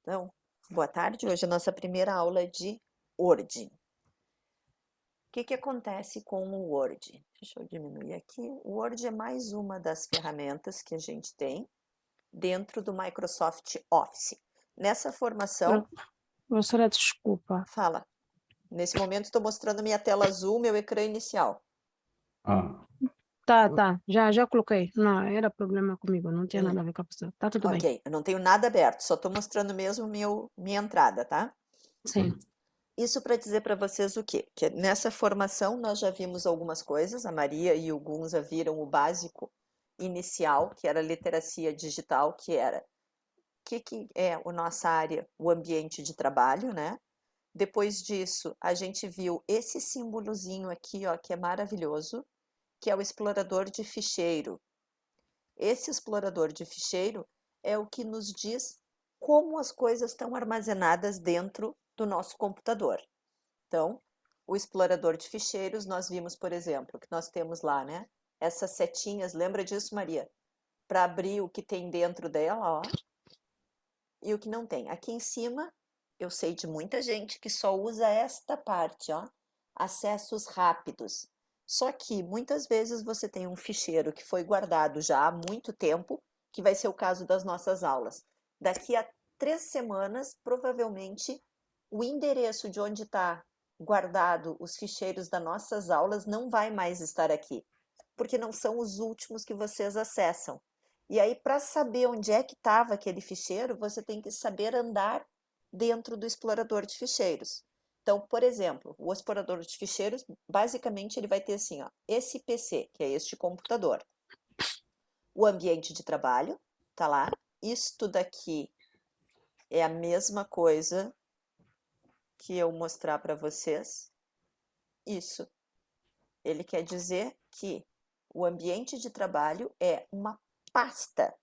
Então, boa tarde. Hoje é a nossa primeira aula de Word. O que acontece com o Word? Deixa eu diminuir aqui. O Word é mais uma das ferramentas que a gente tem dentro do Microsoft Office. Nessa formação, Professora, desculpa. fala. Nesse momento estou mostrando minha tela azul, meu ecrã inicial. Tá. Já coloquei. Não, era problema comigo, não tinha nada a ver com a professora. Tá tudo bem. Ok, eu não tenho nada aberto, só estou mostrando mesmo minha entrada, tá? Sim. Isso para dizer para vocês o quê? Que nessa formação nós já vimos algumas coisas, a Maria e o Gunza viram o básico inicial, que era literacia digital, que era o que é a nossa área, o ambiente de trabalho, né? Depois disso, a gente viu esse símbolozinho aqui, ó, que é maravilhoso, que é o explorador de ficheiro. Esse explorador de ficheiro é o que nos diz como as coisas estão armazenadas dentro do nosso computador. Então, o explorador de ficheiros, nós vimos, por exemplo, que nós temos lá, né? Essas setinhas, lembra disso, Maria? Para abrir o que tem dentro dela, ó, e o que não tem. Aqui em cima, eu sei de muita gente que só usa esta parte, ó, acessos rápidos. Só que muitas vezes você tem um ficheiro que foi guardado já há muito tempo, que vai ser o caso das nossas aulas. Daqui a 3 semanas, provavelmente, o endereço de onde está guardado os ficheiros das nossas aulas não vai mais estar aqui, porque não são os últimos que vocês acessam. E aí, para saber onde é que estava aquele ficheiro, você tem que saber andar dentro do explorador de ficheiros. Então, por exemplo, o explorador de ficheiros, basicamente, ele vai ter assim, ó, esse PC, que é este computador. O ambiente de trabalho, tá lá. Isto daqui é a mesma coisa que eu mostrar para vocês. Isso. Ele quer dizer que o ambiente de trabalho é uma pasta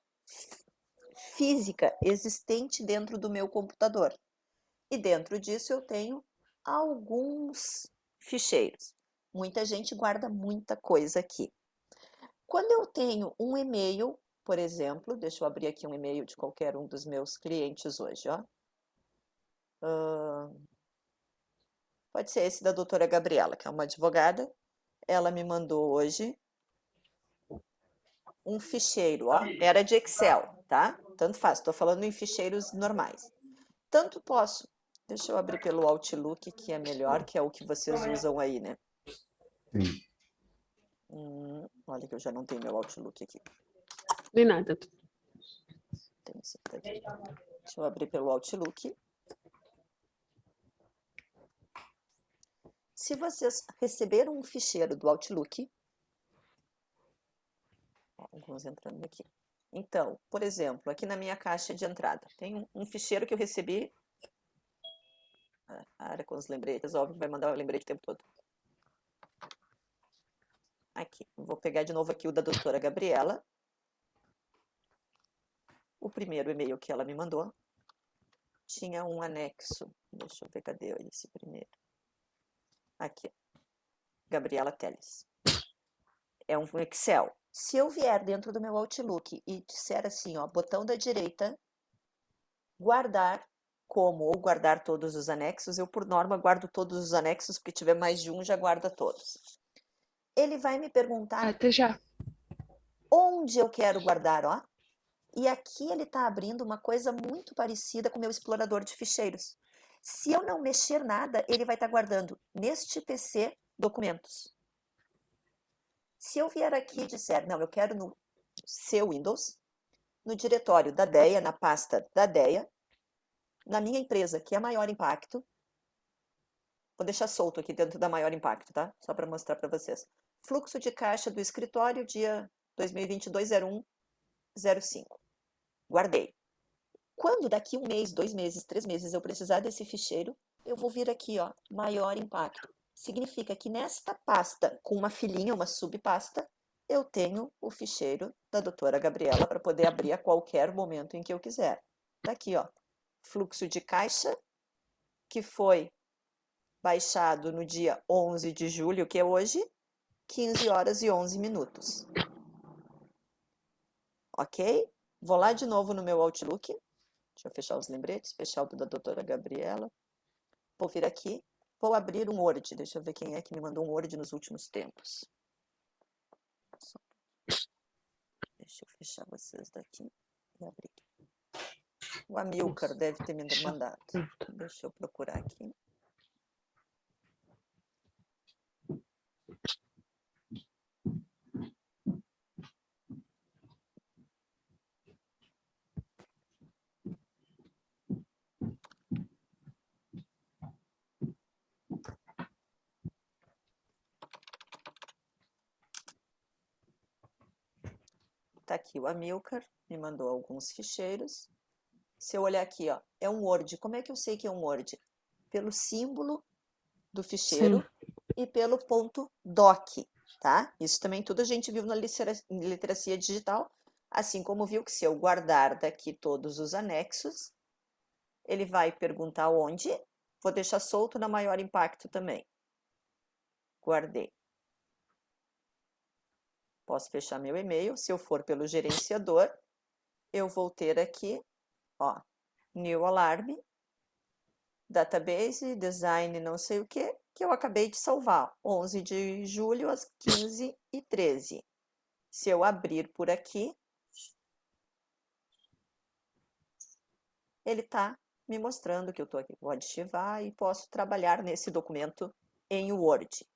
física existente dentro do meu computador. E dentro disso eu tenho alguns ficheiros. Muita gente guarda muita coisa aqui. Quando eu tenho um e-mail, por exemplo, deixa eu abrir aqui um e-mail de qualquer um dos meus clientes hoje, ó. Pode ser esse da doutora Gabriela, que é uma advogada. Ela me mandou hoje um ficheiro, ó. Era de Excel, tá? Tanto faz, estou falando em ficheiros normais. Tanto posso. Deixa eu abrir pelo Outlook, que é melhor, que é o que vocês usam aí, né? Sim. Olha que eu já não tenho meu Outlook aqui. De nada. Tem esse aqui. Deixa eu abrir pelo Outlook. Se vocês receberam um ficheiro do Outlook, ó, alguns entrando aqui. Então, por exemplo, aqui na minha caixa de entrada, tem um ficheiro que eu recebi. A área com os lembretes, óbvio, vai mandar o lembrete o tempo todo. Aqui, vou pegar de novo aqui o da doutora Gabriela. O primeiro e-mail que ela me mandou tinha um anexo. Deixa eu ver, cadê esse primeiro? Aqui, Gabriela Teles. É um Excel. Se eu vier dentro do meu Outlook e disser assim, ó, botão da direita, guardar como ou guardar todos os anexos, eu por norma guardo todos os anexos, porque tiver mais de um já guarda todos. Ele vai me perguntar Até já. onde eu quero guardar, ó. E aqui ele está abrindo uma coisa muito parecida com o meu explorador de ficheiros. Se eu não mexer nada, ele vai estar guardando neste PC documentos. Se eu vier aqui e disser, não, eu quero no seu Windows, no diretório da DEA, na pasta da DEA, na minha empresa, que é Maior Impacto, vou deixar solto aqui dentro da Maior Impacto, tá? Só para mostrar para vocês. Fluxo de caixa do escritório, dia 2022-01-05. Guardei. Quando daqui 1 mês, 2 meses, 3 meses eu precisar desse ficheiro, eu vou vir aqui, ó, Maior Impacto. Significa que nesta pasta, com uma filinha, uma subpasta, eu tenho o ficheiro da doutora Gabriela para poder abrir a qualquer momento em que eu quiser. Tá aqui, ó, fluxo de caixa, que foi baixado no dia 11 de julho, que é hoje, 15 horas e 11 minutos. Ok? Vou lá de novo no meu Outlook. Deixa eu fechar os lembretes, fechar o da doutora Gabriela. Vou vir aqui, vou abrir um Word. Deixa eu ver quem é que me mandou um Word nos últimos tempos. Deixa eu fechar vocês daqui e abrir aqui. O Amilcar deve ter me mandado. Deixa eu procurar aqui. Tá aqui o Amilcar, me mandou alguns ficheiros. Se eu olhar aqui, ó, é um Word. Como é que eu sei que é um Word? Pelo símbolo do ficheiro e pelo ponto doc, tá? Isso também tudo a gente viu na literacia digital, assim como viu que se eu guardar daqui todos os anexos, ele vai perguntar onde, vou deixar solto na maior impacto também. Guardei. Posso fechar meu e-mail. Se eu for pelo gerenciador, eu vou ter aqui, ó, New Alarm, Database, Design, não sei o que eu acabei de salvar. 11 de julho, às 15h13. Se eu abrir por aqui, ele está me mostrando que eu estou aqui. Vou ativar e posso trabalhar nesse documento em Word.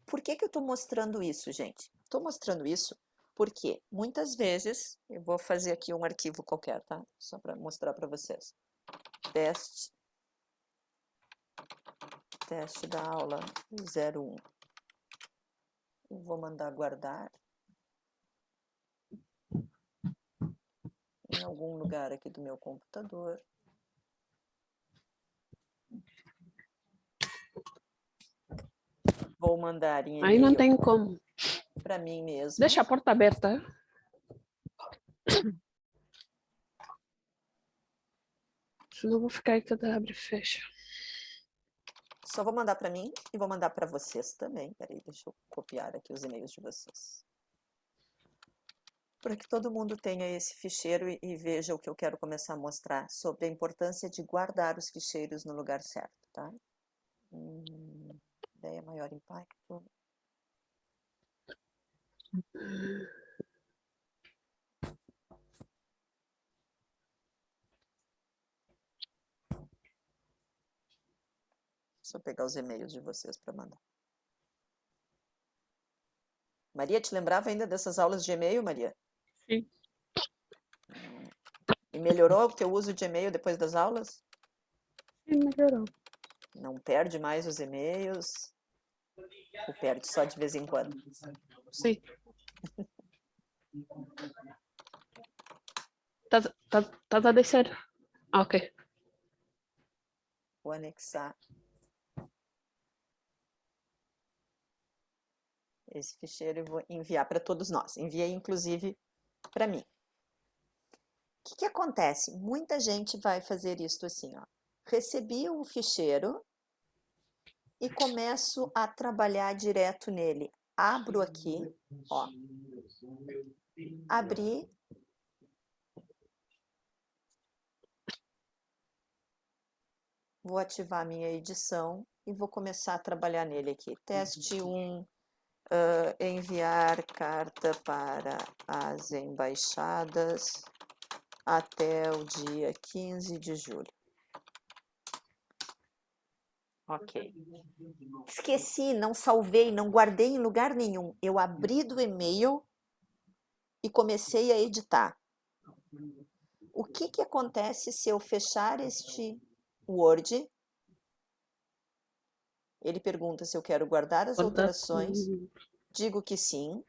Por que eu estou mostrando isso, gente? Estou mostrando isso porque muitas vezes, eu vou fazer aqui um arquivo qualquer, tá? Só para mostrar para vocês. Teste da aula 01. Eu vou mandar guardar em algum lugar aqui do meu computador. Vou mandar em Aí não e-mail tem como. para mim mesmo. Deixa a porta aberta. Senão eu vou ficar aí toda abre e fecha. Só vou mandar para mim e vou mandar para vocês também. Peraí, deixa eu copiar aqui os e-mails de vocês. Para que todo mundo tenha esse ficheiro e veja o que eu quero começar a mostrar sobre a importância de guardar os ficheiros no lugar certo, tá? Ideia maior impacto. Deixa eu pegar os e-mails de vocês para mandar. Maria, te lembrava ainda dessas aulas de e-mail, Maria? Sim. E melhorou o teu uso de e-mail depois das aulas? Sim, melhorou. Não perde mais os e-mails? Ou perde só de vez em quando? Sim. Tá a descer. Ok. Vou anexar esse ficheiro e vou enviar para todos nós. Enviei, inclusive, para mim. O que acontece? Muita gente vai fazer isso assim, ó. Recebi o ficheiro e começo a trabalhar direto nele. Abro aqui, ó. Abri. Vou ativar a minha edição e vou começar a trabalhar nele aqui. Teste 1, enviar carta para as embaixadas até o dia 15 de julho. Ok. Esqueci, não salvei, não guardei em lugar nenhum. Eu abri do e-mail e comecei a editar. O que acontece se eu fechar este Word? Ele pergunta se eu quero guardar as alterações. Digo que sim.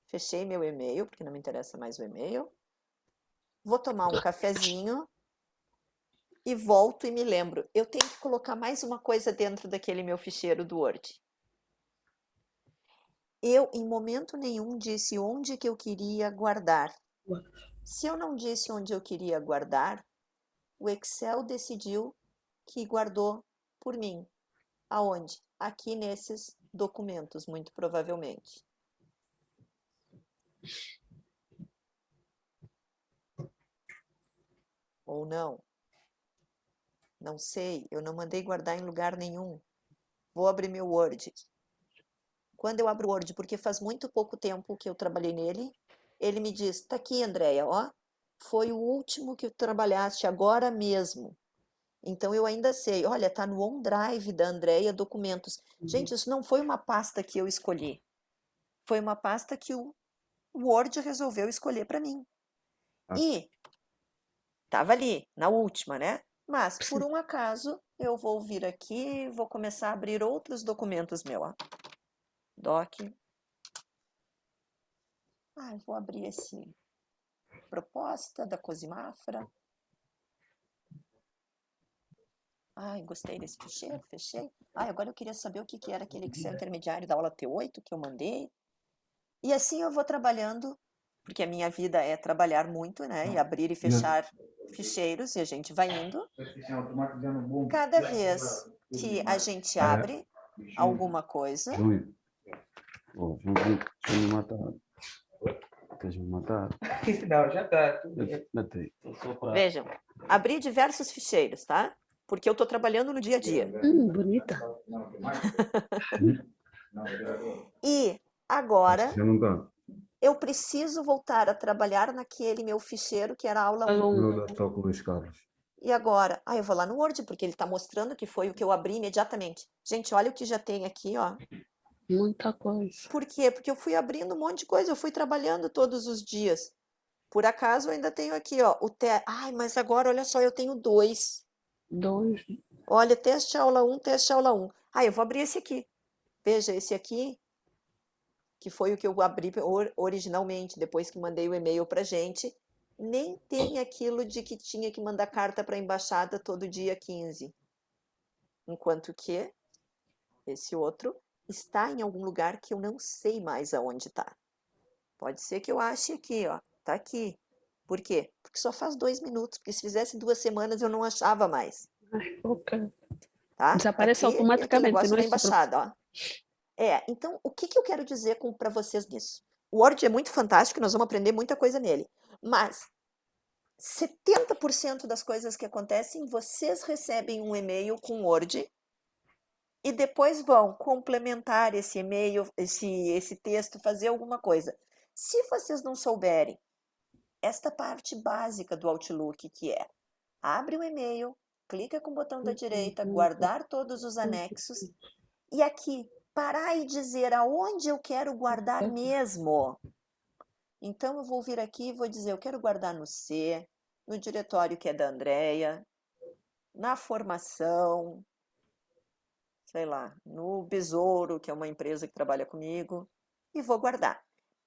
Fechei meu e-mail, porque não me interessa mais o e-mail. Vou tomar um cafezinho e volto e me lembro. Eu tenho que colocar mais uma coisa dentro daquele meu ficheiro do Word. Eu, em momento nenhum, disse onde que eu queria guardar. Se eu não disse onde eu queria guardar, o Excel decidiu que guardou por mim. Aonde? Aqui nesses documentos, muito provavelmente. ou não? Não sei, eu não mandei guardar em lugar nenhum. Vou abrir meu Word. Quando eu abro o Word, porque faz muito pouco tempo que eu trabalhei nele, ele me diz, tá aqui, Andréia, ó, foi o último que trabalhaste agora mesmo. Então eu ainda sei, olha, tá no OneDrive da Andréia documentos. Gente, isso não foi uma pasta que eu escolhi. Foi uma pasta que o Word resolveu escolher para mim. E estava ali, na última, né? Mas, por um acaso, eu vou vir aqui e vou começar a abrir outros documentos meu, ó. Doc. Eu vou abrir esse proposta da Cosimafra. Gostei desse ficheiro, fechei. Agora eu queria saber o que era aquele Excel intermediário da aula T8 que eu mandei. E assim eu vou trabalhando, porque a minha vida é trabalhar muito, né? E abrir e fechar ficheiros, e a gente vai indo. Cada vez que a gente abre alguma coisa. Júnior, me matar. Queres me matar? Não, já tá. Matei. Vejam, abrir diversos ficheiros, tá? Porque eu estou trabalhando no dia a dia. Bonita. E agora Já não dá. eu preciso voltar a trabalhar naquele meu ficheiro que era a aula 1. Não dá, toco Luís Carlos. E agora? Eu vou lá no Word, porque ele está mostrando que foi o que eu abri imediatamente. Gente, olha o que já tem aqui, ó. Muita coisa. Por quê? Porque eu fui abrindo um monte de coisa, eu fui trabalhando todos os dias. Por acaso eu ainda tenho aqui, ó, mas agora olha só, eu tenho 2. 2. Olha, teste aula 1, teste aula 1. Eu vou abrir esse aqui. Veja, esse aqui, que foi o que eu abri originalmente, depois que mandei o e-mail pra gente, nem tem aquilo de que tinha que mandar carta para a embaixada todo dia 15. Enquanto que esse outro está em algum lugar que eu não sei mais aonde está. Pode ser que eu ache aqui, ó. Tá aqui. Por quê? Porque só faz 2 minutos, porque se fizesse 2 semanas eu não achava mais. Ok. Tá? Desaparece Aqui é aquele automaticamente, negócio não da é só embaixada, ó. Então, o que eu quero dizer para vocês nisso? O Word é muito fantástico, nós vamos aprender muita coisa nele. Mas 70% das coisas que acontecem, vocês recebem um e-mail com Word e depois vão complementar esse e-mail, esse texto, fazer alguma coisa. Se vocês não souberem esta parte básica do Outlook, que é abre o e-mail, clica com o botão da direita, guardar todos os anexos, e aqui, parar e dizer aonde eu quero guardar mesmo. Então, eu vou vir aqui e vou dizer, eu quero guardar no C, no diretório que é da Andréia, na formação, sei lá, no Besouro, que é uma empresa que trabalha comigo, e vou guardar.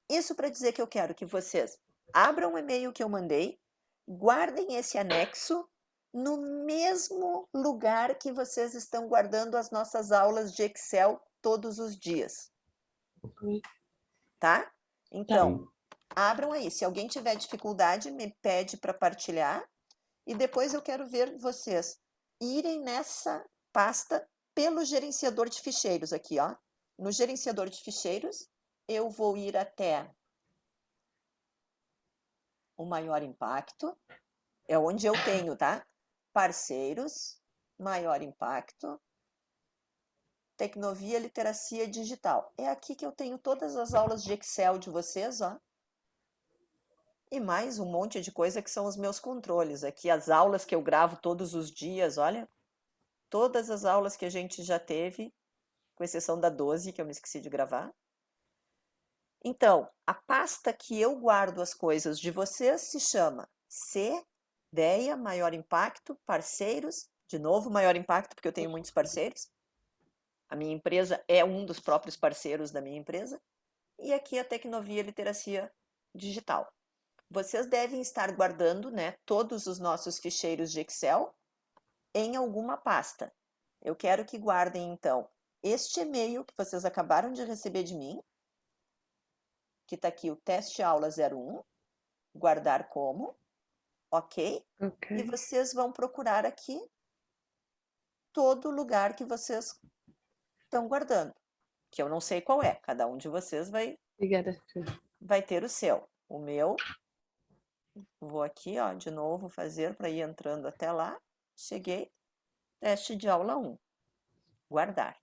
Isso para dizer que eu quero que vocês abram o e-mail que eu mandei, guardem esse anexo no mesmo lugar que vocês estão guardando as nossas aulas de Excel todos os dias. Tá? Então, abram aí. Se alguém tiver dificuldade, me pede para partilhar. E depois eu quero ver vocês irem nessa pasta pelo gerenciador de ficheiros aqui, ó. No gerenciador de ficheiros, eu vou ir até o maior impacto. É onde eu tenho, tá? Parceiros, maior impacto, Tecnovia Literacia Digital. É aqui que eu tenho todas as aulas de Excel de vocês, ó. E mais um monte de coisa que são os meus controles. Aqui as aulas que eu gravo todos os dias, olha. Todas as aulas que a gente já teve, com exceção da 12, que eu me esqueci de gravar. Então, a pasta que eu guardo as coisas de vocês se chama C, Ideia, Maior Impacto, Parceiros. De novo, Maior Impacto, porque eu tenho muitos parceiros. A minha empresa é um dos próprios parceiros da minha empresa. E aqui a Tecnovia Literacia Digital. Vocês devem estar guardando, né, todos os nossos ficheiros de Excel em alguma pasta. Eu quero que guardem, então, este e-mail que vocês acabaram de receber de mim, que está aqui o teste aula 01, guardar como, ok? E vocês vão procurar aqui todo lugar que vocês estão guardando, que eu não sei qual é, cada um de vocês vai ter o seu. O meu Vou aqui, ó, de novo fazer para ir entrando até lá. Cheguei. Teste de aula 1. Guardar.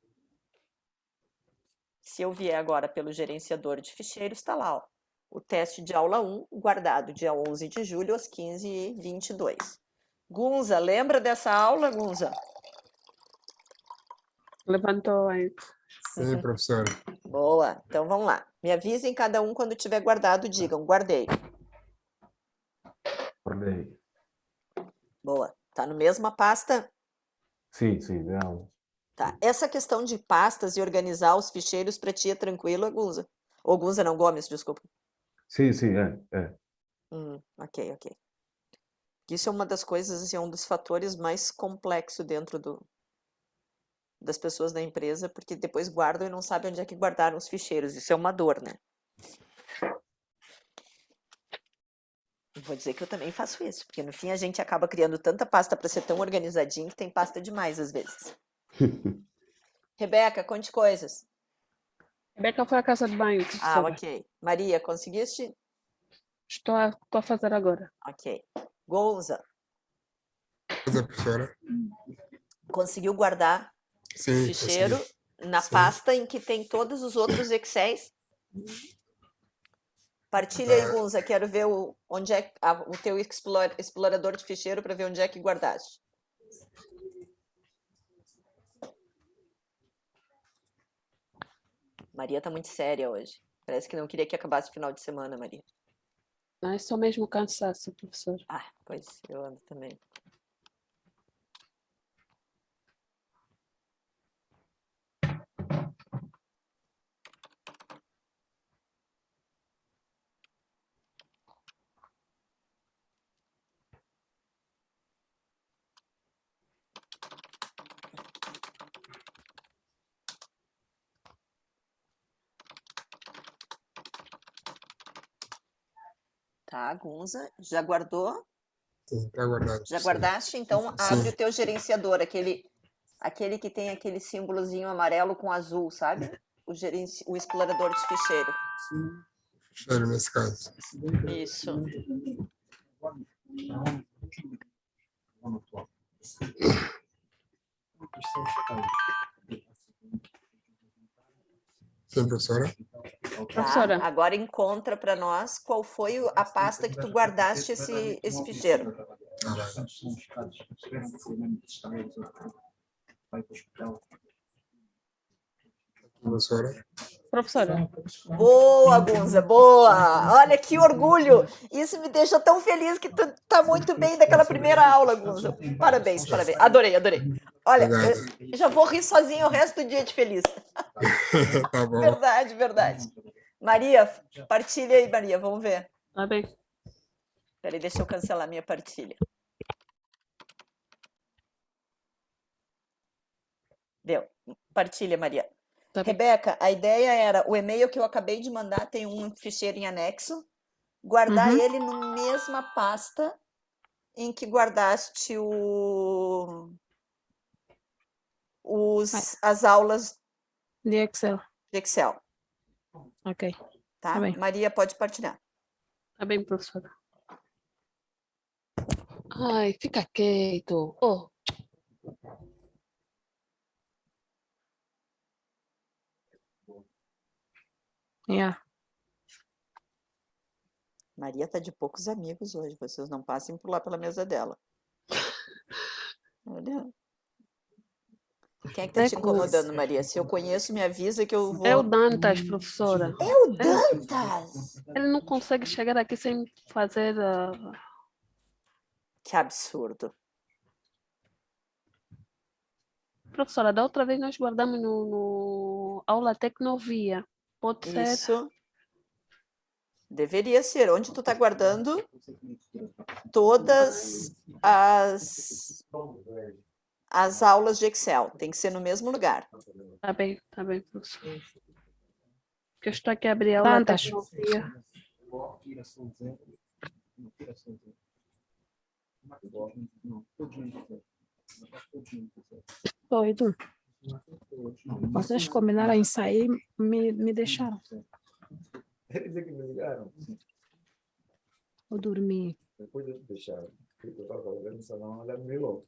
Se eu vier agora pelo gerenciador de ficheiros, está lá, ó. O teste de aula 1, guardado dia 11 de julho, às 15h22. Gunza, lembra dessa aula, Gunza? Levantou aí. Sim, professora. Boa. Então vamos lá. Me avisem cada um quando tiver guardado, digam, guardei. Guardei. Boa. Tá no mesma pasta? Sim, sim, de aula. Tá. Essa questão de pastas e organizar os ficheiros para ti é tranquila, Gunza? Ou Gunza não, Gomes, desculpa. Sim, sim, é. Ok. Isso é uma das coisas, assim, é um dos fatores mais complexos dentro das pessoas da empresa, porque depois guardam e não sabem onde é que guardaram os ficheiros. Isso é uma dor, né? Vou dizer que eu também faço isso, porque no fim a gente acaba criando tanta pasta para ser tão organizadinho que tem pasta demais às vezes. Rebeca, conte coisas. Rebeca foi à casa de banho, Ah, professora. ok. Maria, conseguiste? Estou a fazer agora. Ok. Gonza, Fazer, professora? conseguiu guardar o Sim, ficheiro consegui. na Sim. pasta em que tem todos os outros Excels? Partilha aí, Gunza, quero ver onde é o teu explorador de ficheiro para ver onde é que guardaste. Maria tá muito séria hoje. Parece que não queria que acabasse o final de semana, Maria. Não é só mesmo cansaço, professor. Ah, pois eu ando também. Tá, Gunza, já guardou? Sim, tá guardado. Já professora. guardaste? Então abre Sim. o teu gerenciador, aquele que tem aquele símbolozinho amarelo com azul, sabe? O explorador de ficheiro. Ficheiro, nesse caso. Isso. Sim, professora? Tá? Professora. Agora encontra para nós qual foi a pasta que tu guardaste esse ficheiro. Tá bem. Professora? Professora. Boa, Gunza, boa! Olha que orgulho! Isso me deixa tão feliz que tu tá muito bem daquela primeira aula, Gunza. Parabéns, parabéns. Adorei. Olha, Obrigado. eu já vou rir sozinha o resto do dia de feliz. Tá bom. Verdade. Maria, partilha aí, Maria, vamos ver. Tá bem. Peraí, deixa eu cancelar minha partilha. Deu. Partilha, Maria. Tá bem. Rebeca, a ideia era, o e-mail que eu acabei de mandar tem um ficheiro em anexo, guardar ele na mesma pasta em que guardaste as aulas De Excel. de Excel, Ok. tá? Tá bem. Maria, pode partilhar. Tá bem, professora. Ai, fica quieto. Oh. Yeah. Maria tá de poucos amigos hoje, vocês não passem por lá pela mesa dela. Olha. Quem é que tá te incomodando, Maria? Se eu conheço, me avisa que eu vou... É o Dantas, professora. É o Dantas! Ele não consegue chegar aqui sem fazer... Que absurdo. Professora, da outra vez nós guardamos no aula Tecnovia. Pode ser? Isso. Deveria ser. Onde tu tá guardando todas as aulas de Excel. Tem que ser no mesmo lugar. Tá bem, professora. Que eu estou aqui a abrir a aula Tantas. Tecnovia. Doido. Vocês combinaram em sair, me deixaram. Eles é que me ligaram. Eu dormi. Depois de deixar, eu estava vendo o salão, ela me ligou.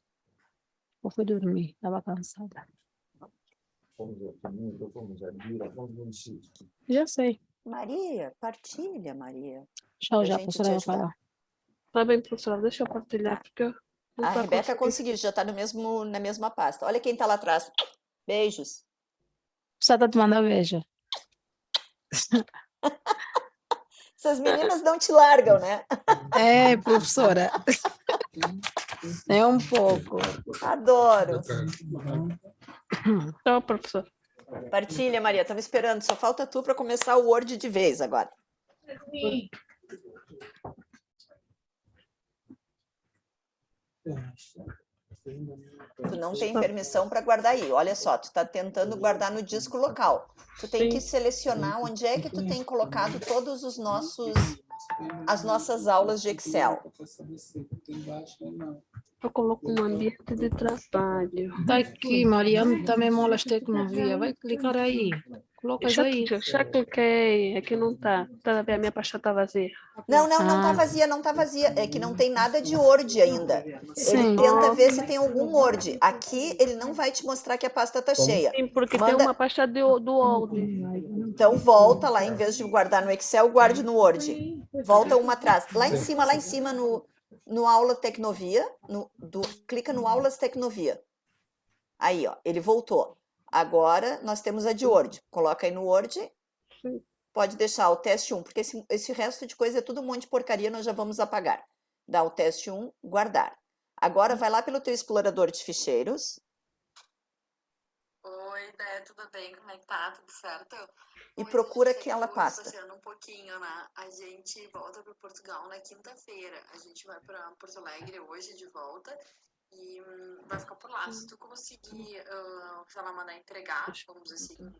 Eu fui dormir, estava cansada. Fomos ao caminho, fomos a Bira, fomos num sítio. Já sei. Maria, partilha, Maria. Tchau, Pra já, gente professora te vai ajudar. falar. Tá bem, professora, deixa eu partilhar, Tá. porque eu não A tô a Rebeca conseguir. conseguiu, já tá na mesma pasta. Olha quem tá lá atrás. Beijos. Você está te mandando beijo. Essas meninas não te largam, né? É, professora. É um pouco. Adoro. Tchau, professor. Partilha, Maria. Estamos esperando. Só falta tu para começar o Word de vez agora. Tu não tem permissão para guardar aí. Olha só, tu está tentando guardar no disco local. Tu tem que Sim. selecionar onde é que tu tem colocado todos os as nossas aulas de Excel. Eu coloco no ambiente de trabalho. Tá aqui, Mariana, também molas tecnologia. Vai clicar aí. Colocas aí. Já cliquei, aqui não tá. Tá a ver, a minha pasta tá vazia. Não tá Ah. vazia, não tá vazia. É que não tem nada de Word ainda. Sim. Ele tenta ver se tem algum Word. Aqui ele não vai te mostrar que a pasta tá cheia. Sim, porque tem Manda- uma pasta do Word. Então volta lá, em vez de guardar no Excel, guarde no Word. Volta uma atrás. Lá em cima no Aula Tecnovia, clica no Aulas Tecnovia. Aí, ó, ele voltou. Agora nós temos a de Word. Coloca aí no Word. Sim. Pode deixar o teste 1, porque esse resto de coisa é tudo um monte de porcaria, nós já vamos apagar. Dá o teste 1, guardar. Agora vai lá pelo teu explorador de ficheiros. Oi, Dé, tudo bem? Como é que tá? Tudo certo? E Oi, procura a gente aquela ficou pasta. negociando um pouquinho, né? A gente volta para Portugal na quinta-feira. A gente vai para Porto Alegre hoje de volta e vai ficar por lá. Se tu conseguir, sei lá, mandar entregar, vamos dizer assim,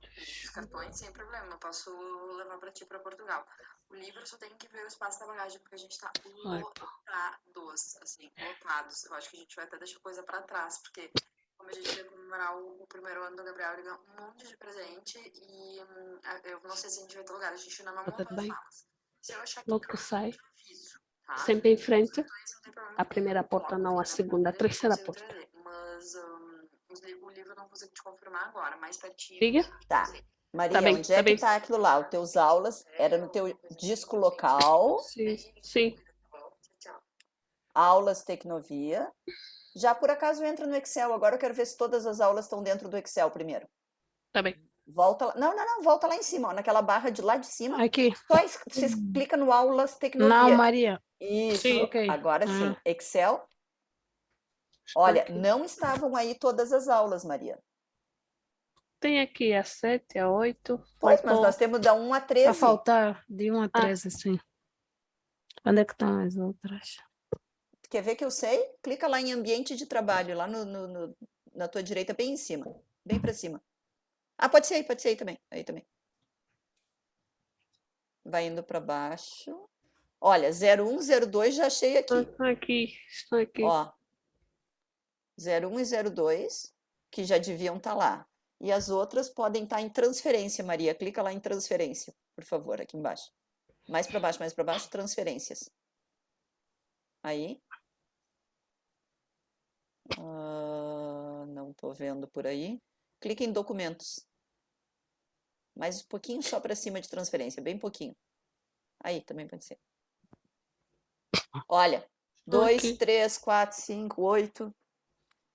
os cartões, sem problema. Eu posso levar para ti para Portugal. O livro só tem que ver o espaço da bagagem, porque a gente tá lotados, assim, lotados. Eu acho que a gente vai até deixar coisa para trás, porque como a gente vai comemorar o primeiro ano do Gabriel, ele ganhou um monte de presente e eu não sei se a gente vai ter lugar, a gente ainda não montou as bem. malas. Se eu achar que Logo que sai, eu aviso, tá? sempre em frente. Então, isso não tem problema A primeira nenhum. porta Coloco não, a aqui na segunda, a planilha, terceira consigo porta. trazer. Mas o livro eu não consigo te confirmar agora, mais pertinho. Diga? Tá. Maria, bem, onde tá é que bem. tá aquilo lá? Os teus aulas era no teu disco local, Sim. Tchau. aulas Tecnovia. Já por acaso entra no Excel. Agora eu quero ver se todas as aulas estão dentro do Excel primeiro. Tá bem. Volta lá. Não, volta lá em cima, ó, naquela barra de lá de cima. Aqui. Você clica no aulas Tecnovia. Não, Maria. Isso, Sim. Ok. agora sim. Excel. Olha, não estavam aí todas as aulas, Maria. Tem aqui a 7, a 8. Pois, mas nós temos da 1 a Vai 13. faltar de 1 a 13, sim. Onde é que estão as outras? Quer ver que eu sei? Clica lá em ambiente de trabalho, lá na tua direita, bem em cima. Bem para cima. Ah, pode ser aí também. Aí também. Vai indo para baixo. Olha, 01, 02 já achei aqui. Estão aqui. Ó, 01 e 02, que já deviam estar lá. E as outras podem estar em transferência, Maria. Clica lá em transferência, por favor, aqui embaixo. Mais para baixo, transferências. Aí. Não estou vendo por aí. Clica em documentos. Mais um pouquinho só para cima de transferência, bem pouquinho. Aí também pode ser. Olha, 2, 3, 4, 5, 8.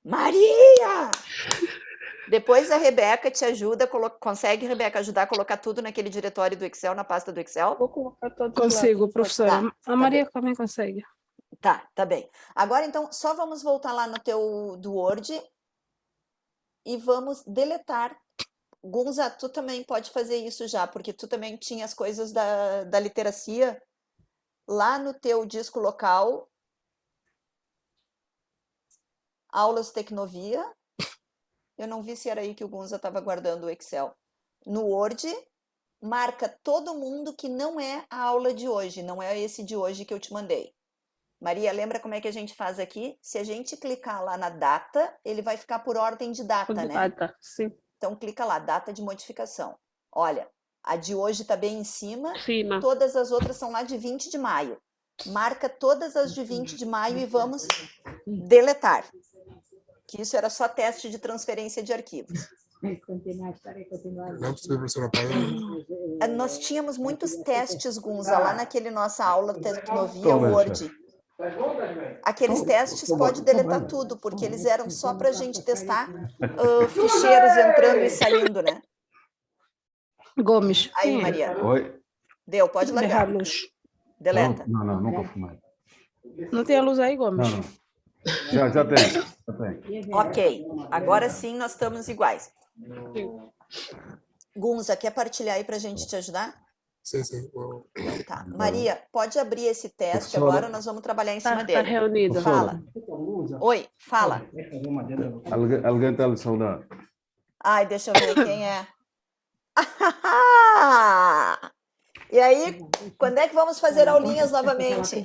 Maria! Depois a Rebeca te ajuda, consegue, Rebeca, ajudar a colocar tudo naquele diretório do Excel, na pasta do Excel? Vou colocar todos Consigo, lá. professora. Tá, A Maria também consegue. Tá bem. Agora, então, só vamos voltar lá no teu do Word e vamos deletar. Gunza, tu também pode fazer isso já, porque tu também tinha as coisas da literacia lá no teu disco local, aulas Tecnovia. Eu não vi se era aí que o Gunza estava guardando o Excel. No Word, marca todo mundo que não é a aula de hoje, não é esse de hoje que eu te mandei. Maria, lembra como é que a gente faz aqui? Se a gente clicar lá na data, ele vai ficar por ordem de data, né? Sim. Então, clica lá, data de modificação. Olha, a de hoje está bem em cima, Cima. todas as outras são lá de 20 de maio. marca todas as de 20 de maio e vamos deletar. Que isso era só teste de transferência de arquivos. Não precisa, professora, para. Nós tínhamos muitos testes, Gunza, lá naquele nossa aula Tecnovia Toma, Word. Aqueles testes pode deletar tudo, porque eles eram só para a gente testar ficheiros entrando e saindo, né? Gomes. Aí, quem é? Maria. Oi? Deu, pode Derrar largar. luz. Deleta. Não, nunca fumei. Não tem a luz aí, Gomes? Não. Já tem. Ok, agora sim nós estamos iguais. Gunza, quer partilhar aí para a gente te ajudar? Sim, sim. Vou- Então tá. Maria, pode abrir esse teste Professora. agora, nós vamos trabalhar em cima Tá dele. reunido. Fala. Oi, fala. Alguém está lhe saudar. Ai, deixa eu ver quem é. E aí, quando é que vamos fazer aulinhas novamente?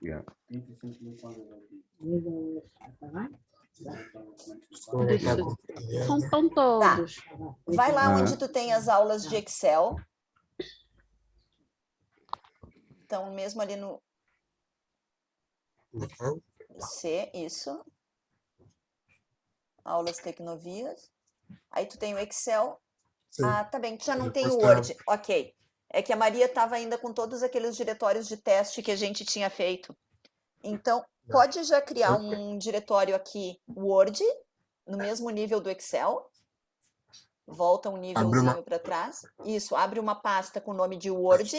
Yeah. Vou botar com- Estão todos. Vai lá Ah. onde tu tem as aulas de Excel. Então, mesmo ali no botar. C, isso. Aulas Tecnovias. Aí tu tem o Excel. Sim. Ah, tá bem, tu já não tem Depois o tá- Word. Ok. É que a Maria estava ainda com todos aqueles diretórios de teste que a gente tinha feito. Então, pode já criar um diretório aqui Word, no mesmo nível do Excel. Volta um nívelzinho para trás. Isso, abre uma pasta com o nome de Word.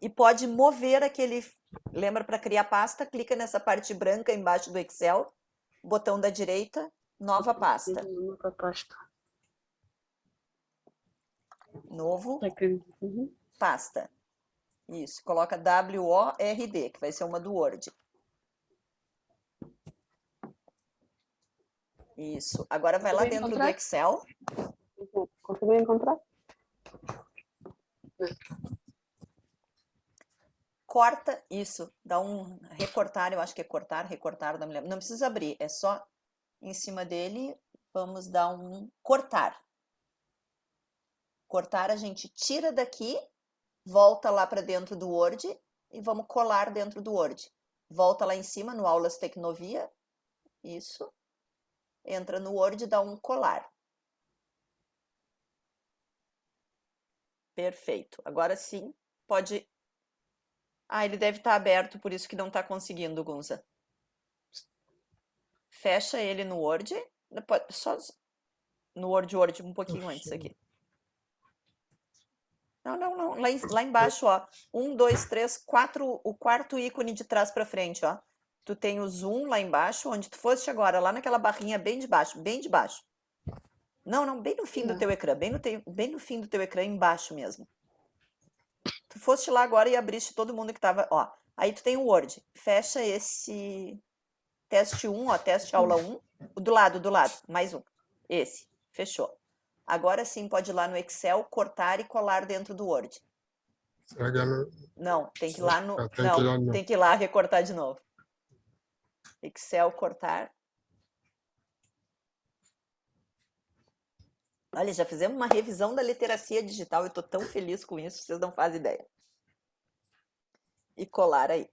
E pode mover aquele... Lembra, para criar pasta, clica nessa parte branca embaixo do Excel. Botão da direita, nova pasta. Nunca pasta. Novo, Uhum. pasta. Isso, coloca WORD, que vai ser uma do Word. Isso. Agora vai lá Conseguiu dentro do encontrar? Excel. Conseguiu encontrar? Corta isso, dá um recortar, eu acho que é cortar, recortar, não me lembro. Não precisa abrir, é só em cima dele, vamos dar um cortar. Cortar a gente tira daqui, volta lá para dentro do Word e vamos colar dentro do Word. Volta lá em cima no Aulas Tecnovia, isso. Entra no Word e dá um colar. Perfeito. Agora sim, pode... Ah, ele deve estar aberto, por isso que não está conseguindo, Gunza. Fecha ele no Word. Só no Word um pouquinho antes aqui. Não. Lá embaixo, ó. 1, 2, 3, 4, o quarto ícone de trás para frente, ó. Tu tem o zoom lá embaixo, onde tu foste agora, lá naquela barrinha bem de baixo, bem de baixo. Não, bem no fim do teu ecrã, bem no fim do teu ecrã, embaixo mesmo. Tu foste lá agora e abriste todo mundo que tava, ó. Aí tu tem o Word. Fecha esse teste 1, ó, teste aula 1. Do lado, mais um. Esse, fechou. Agora sim pode ir lá no Excel, cortar e colar dentro do Word. Será que eu não... Não, tem que ir lá no... Ah, tem que ir lá no- tem que ir lá recortar de novo. Excel, cortar. Olha, já fizemos uma revisão da literacia digital. Eu estou tão feliz com isso, vocês não fazem ideia. E colar aí.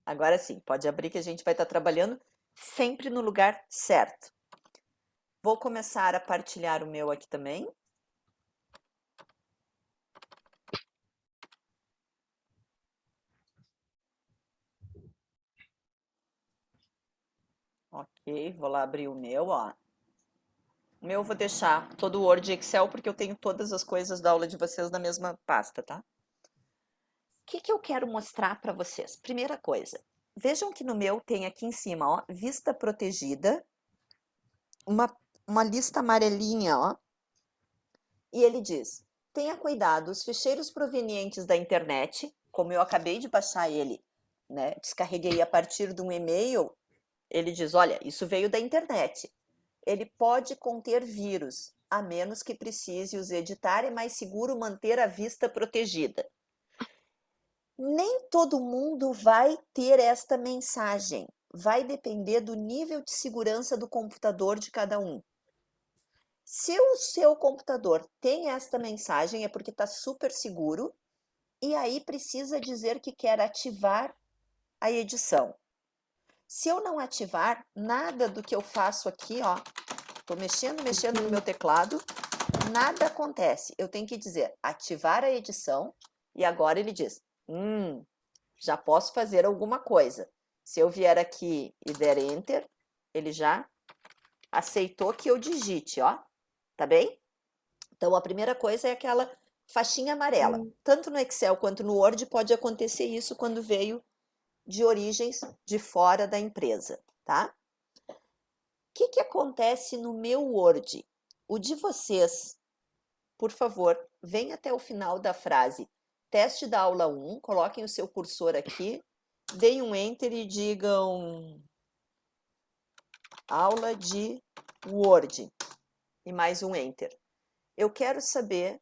Agora sim, pode abrir que a gente vai estar trabalhando sempre no lugar certo. Vou começar a partilhar o meu aqui também. Ok, vou lá abrir o meu, ó. O meu eu vou deixar todo o Word e Excel, porque eu tenho todas as coisas da aula de vocês na mesma pasta, tá? O que eu quero mostrar para vocês? Primeira coisa, vejam que no meu tem aqui em cima, ó, vista protegida, uma lista amarelinha, ó, e ele diz, tenha cuidado, os ficheiros provenientes da internet, como eu acabei de baixar ele, né, descarreguei a partir de um e-mail, ele diz, olha, isso veio da internet, ele pode conter vírus, a menos que precise os editar, é mais seguro manter a vista protegida. Nem todo mundo vai ter esta mensagem, vai depender do nível de segurança do computador de cada um. Se o seu computador tem esta mensagem, é porque está super seguro, e aí precisa dizer que quer ativar a edição. Se eu não ativar, nada do que eu faço aqui, ó, estou mexendo no meu teclado, nada acontece. Eu tenho que dizer ativar a edição, e agora ele diz, já posso fazer alguma coisa. Se eu vier aqui e der Enter, ele já aceitou que eu digite, ó. Tá bem? Então, a primeira coisa é aquela faixinha amarela. Tanto no Excel quanto no Word pode acontecer isso quando veio de origens de fora da empresa, tá? O que acontece no meu Word? O de vocês, por favor, venha até o final da frase teste da aula 1, coloquem o seu cursor aqui, deem um Enter e digam aula de Word e mais um Enter. Eu quero saber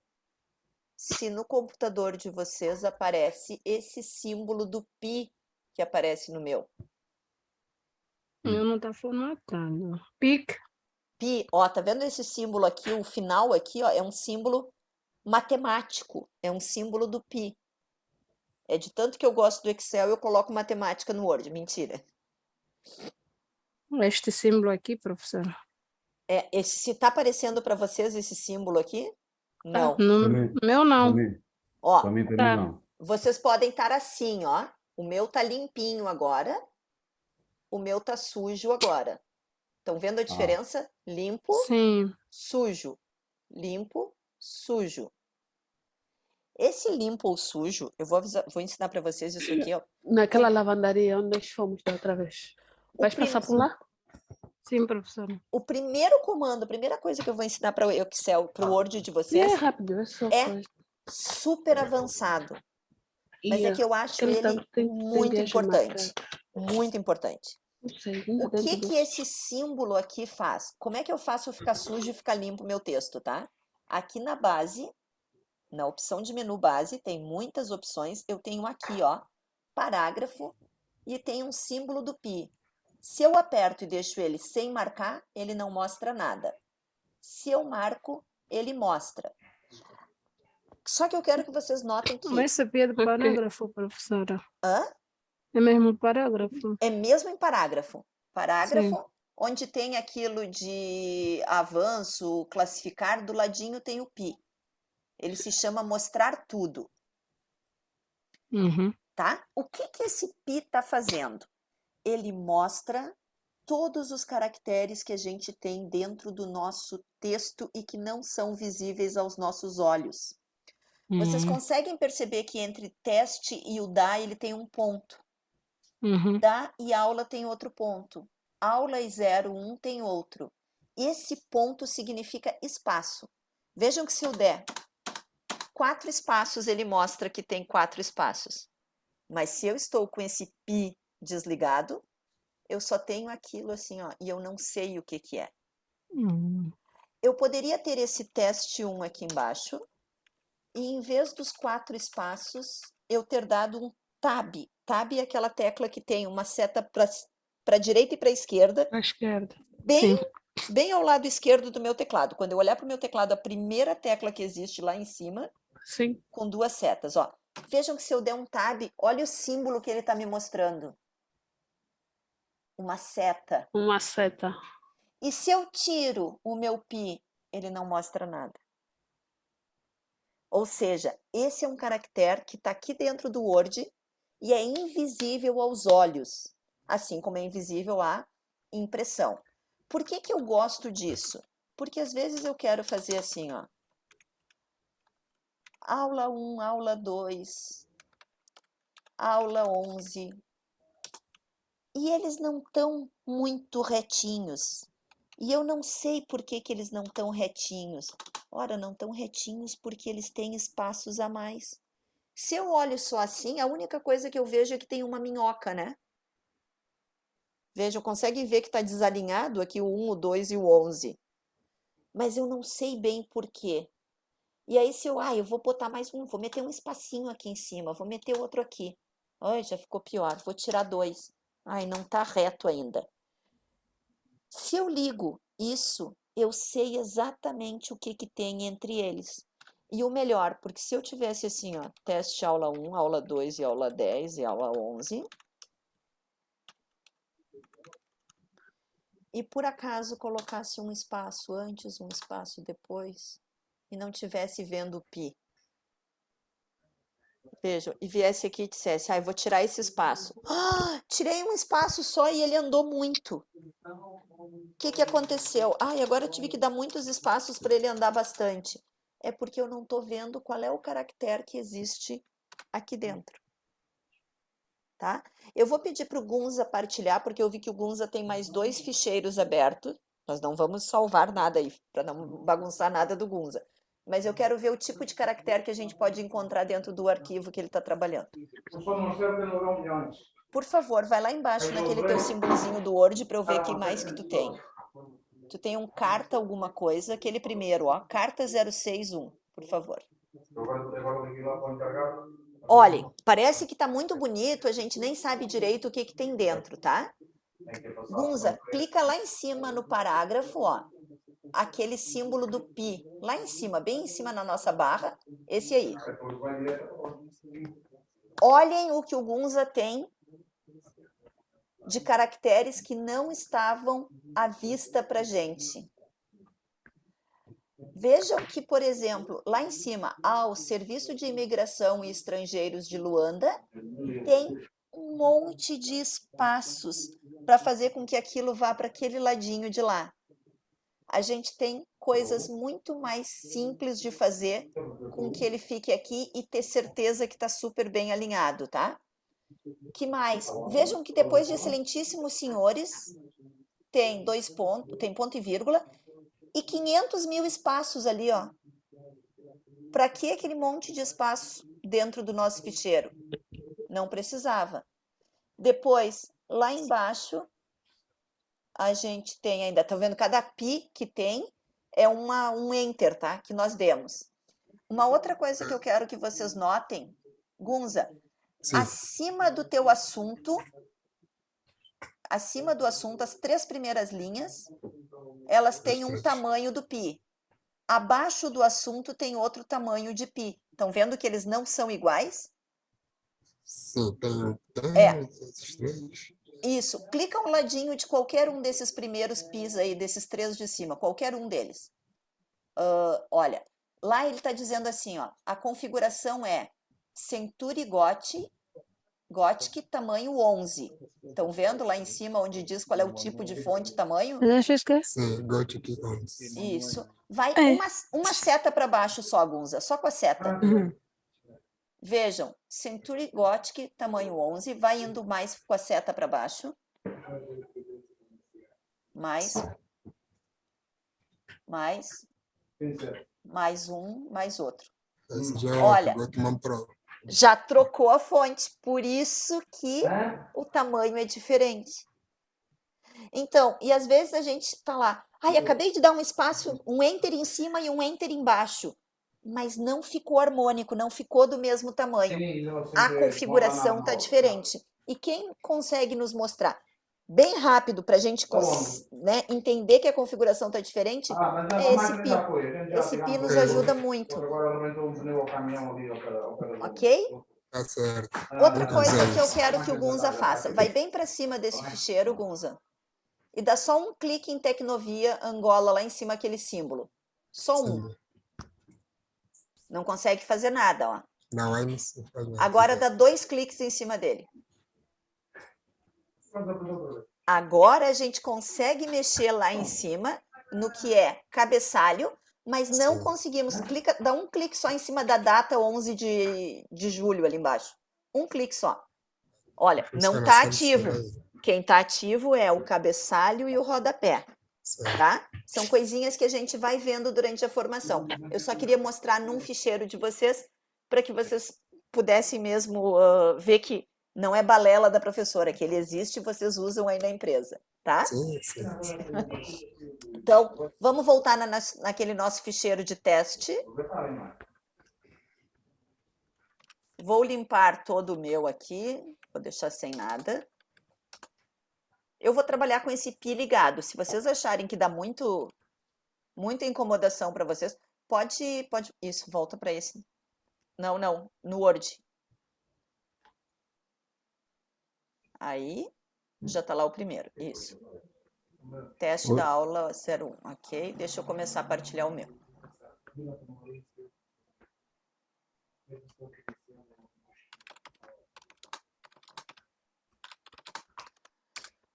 se no computador de vocês aparece esse símbolo do pi que aparece no meu. Eu não está formatado. PIC. Pi, ó, tá vendo esse símbolo aqui, o final aqui, ó, é um símbolo matemático, é um símbolo do pi. É de tanto que eu gosto do Excel, eu coloco matemática no Word. Mentira. Este símbolo aqui, professora. Se está aparecendo para vocês esse símbolo aqui? Não. No meu não. Ó, Para mim também Tá. não. vocês podem estar assim, ó. O meu tá limpinho agora. O meu tá sujo agora. Estão vendo a diferença? Limpo, Sim. sujo. Limpo, sujo. Esse limpo ou sujo, eu vou ensinar para vocês isso aqui, ó. Naquela lavandaria onde nós fomos da outra vez. Vais passar por lá? Sim, professora. O primeiro comando, a primeira coisa que eu vou ensinar para o Excel, para o Word de É vocês, rápido, é só é coisa. super avançado. Mas é que eu acho Aquele ele tem muito viagem importante. marcada. Muito importante. Não sei, O que esse símbolo aqui faz? Como é que eu faço ficar sujo e ficar limpo o meu texto, tá? Aqui na base, na opção de menu base, tem muitas opções. Eu tenho aqui, ó, parágrafo e tem um símbolo do pi. Se eu aperto e deixo ele sem marcar, ele não mostra nada. Se eu marco, ele mostra. Só que eu quero que vocês notem que... Mas esse é de parágrafo, professora. Hã? É mesmo parágrafo. É mesmo em parágrafo. Parágrafo, Sim. onde tem aquilo de avanço, classificar, do ladinho tem o pi. Ele se chama mostrar tudo, Uhum. tá? O que esse pi está fazendo? Ele mostra todos os caracteres que a gente tem dentro do nosso texto e que não são visíveis aos nossos olhos. Vocês conseguem perceber que entre teste e o dá ele tem um ponto. Uhum. Dá e aula tem outro ponto. Aula e 01 tem outro. Esse ponto significa espaço. Vejam que se eu der 4 espaços, ele mostra que tem 4 espaços. Mas se eu estou com esse pi desligado, eu só tenho aquilo assim, ó, e eu não sei o que é. Eu poderia ter esse teste 1 aqui embaixo, e em vez dos 4 espaços, eu ter dado um tab. Tab é aquela tecla que tem uma seta para a direita e para a esquerda. À esquerda. Bem ao lado esquerdo do meu teclado. Quando eu olhar para o meu teclado, a primeira tecla que existe lá em cima, Sim. com 2 setas. Ó. Vejam que se eu der um tab, olha o símbolo que ele está me mostrando. Uma seta. Uma seta. E se eu tiro o meu pi, ele não mostra nada. Ou seja, esse é um caractere que está aqui dentro do Word e é invisível aos olhos, assim como é invisível à impressão. Por que eu gosto disso? Porque às vezes eu quero fazer assim, ó. Aula 1, aula 2, aula 11. E eles não estão muito retinhos. E eu não sei por que eles não estão retinhos. Ora, não estão retinhos porque eles têm espaços a mais. Se eu olho só assim, a única coisa que eu vejo é que tem uma minhoca, né? Vejam, conseguem ver que está desalinhado aqui o 1, o 2 e o 11. Mas eu não sei bem por quê. E aí se eu vou botar mais um, vou meter um espacinho aqui em cima, vou meter outro aqui. Ai, já ficou pior, vou tirar 2. Ai, não está reto ainda. Se eu ligo isso, eu sei exatamente o que tem entre eles. E o melhor, porque se eu tivesse assim, ó, teste aula 1, aula 2 e aula 10 e aula 11, e por acaso colocasse um espaço antes, um espaço depois, e não tivesse vendo o pi, vejam, e viesse aqui e dissesse, eu vou tirar esse espaço. Tirei um espaço só e ele andou muito. O que aconteceu? Agora eu tive que dar muitos espaços para ele andar bastante. É porque eu não estou vendo qual é o caractere que existe aqui dentro. Tá? Eu vou pedir para o Gunza partilhar, porque eu vi que o Gunza tem mais 2 ficheiros abertos. Nós não vamos salvar nada aí, para não bagunçar nada do Gunza. Mas eu quero ver o tipo de caractere que a gente pode encontrar dentro do arquivo que ele está trabalhando. Por favor, vai lá embaixo naquele teu símbolozinho do Word para eu ver o que mais que tu tem. Tu tem um carta alguma coisa, aquele primeiro, ó, carta 061, por favor. Olhem, parece que tá muito bonito, a gente nem sabe direito o que tem dentro, tá? Gunza, clica lá em cima no parágrafo, ó, aquele símbolo do pi, lá em cima, bem em cima na nossa barra, esse aí. Olhem o que o Gunza tem de caracteres que não estavam à vista para gente. Vejam que, por exemplo, lá em cima, o Serviço de Imigração e Estrangeiros de Luanda tem um monte de espaços para fazer com que aquilo vá para aquele ladinho de lá. A gente tem coisas muito mais simples de fazer com que ele fique aqui e ter certeza que está super bem alinhado, tá? Que mais? Vejam que depois de excelentíssimos senhores, tem 2 pontos, tem ponto e vírgula, e 500 mil espaços ali, ó. Para que aquele monte de espaço dentro do nosso ficheiro? Não precisava. Depois, lá embaixo, a gente tem ainda, tá vendo? Cada pi que tem é um enter, tá? Que nós demos. Uma outra coisa que eu quero que vocês notem, Gunza, Sim. acima do teu assunto, acima do assunto, as 3 primeiras linhas, elas têm um tamanho do pi. Abaixo do assunto tem outro tamanho de pi. Estão vendo que eles não são iguais? Sim, tem esses 3. Isso. Clica ao ladinho de qualquer um desses primeiros pis aí, desses 3 de cima, qualquer um deles. Olha, lá ele está dizendo assim, ó, a configuração é Century Gothic tamanho 11. Estão vendo lá em cima onde diz qual é o tipo de fonte e tamanho? Sim, Gothic 11. Isso. Vai uma seta para baixo só, Gunza, só com a seta. Vejam, Century Gothic tamanho 11, vai indo mais com a seta para baixo. Mais um, mais outro. Esse já Olha, Gotman Pro. já trocou a fonte, por isso que o tamanho é diferente. Então, e às vezes a gente está lá, acabei de dar um espaço, um enter em cima e um enter embaixo, mas não ficou harmônico, não ficou do mesmo tamanho. A configuração está diferente. E quem consegue nos mostrar bem rápido para a gente entender que a configuração está diferente é esse pi. Esse pi nos ajuda muito. Ok? Tá certo. Outra coisa que eu quero que o Gunza faça, vai bem para cima desse ficheiro, Gunza, e dá só um clique em Tecnovia Angola lá em cima, aquele símbolo. Só um. Sim. Não consegue fazer nada, ó. Não, aí não se faz nada. Agora dá 2 cliques em cima dele. Agora a gente consegue mexer lá em cima no que é cabeçalho, mas não conseguimos. Dá um clique só em cima da data 11 de julho ali embaixo. Um clique só. Olha, não está ativo. Quem está ativo é o cabeçalho e o rodapé. Tá? São coisinhas que a gente vai vendo durante a formação. Eu só queria mostrar num ficheiro de vocês para que vocês pudessem mesmo ver que não é balela da professora, que ele existe e vocês usam aí na empresa, tá? Sim. Então, vamos voltar naquele nosso ficheiro de teste. Vou limpar todo o meu aqui, vou deixar sem nada. Eu vou trabalhar com esse pi ligado. Se vocês acharem que dá muito Muita incomodação para vocês. Pode, isso, volta para esse. Não, no Word. Aí, já está lá o primeiro, isso. Teste da aula 01, ok? Deixa eu começar a partilhar o meu.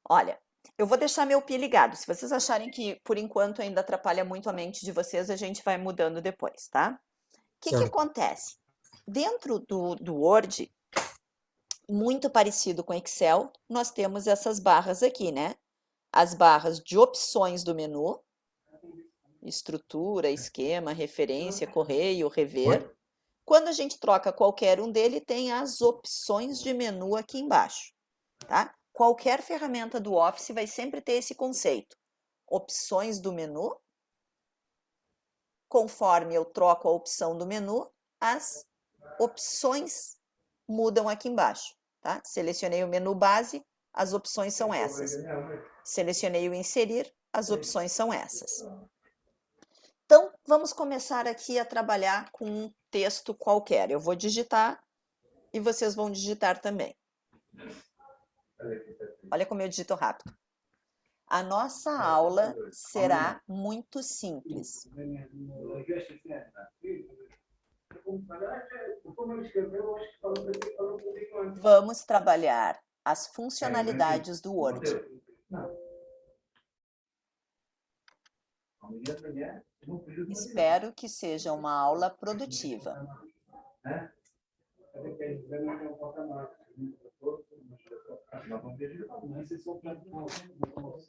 Olha, eu vou deixar meu Pi ligado. Se vocês acharem que, por enquanto, ainda atrapalha muito a mente de vocês, a gente vai mudando depois, tá? O que acontece? Dentro do Word, muito parecido com Excel, nós temos essas barras aqui, né? As barras de opções do menu, estrutura, esquema, referência, correio, rever. Quando a gente troca qualquer um dele, tem as opções de menu aqui embaixo, tá? Qualquer ferramenta do Office vai sempre ter esse conceito. Opções do menu. Conforme eu troco a opção do menu, as opções mudam aqui embaixo, tá? Selecionei o menu base, as opções são essas. Selecionei o inserir, as opções são essas. Então, vamos começar aqui a trabalhar com um texto qualquer. Eu vou digitar e vocês vão digitar também. Olha como eu digito rápido. A nossa aula será muito simples. Vamos trabalhar as funcionalidades do Word. Espero que seja uma aula produtiva.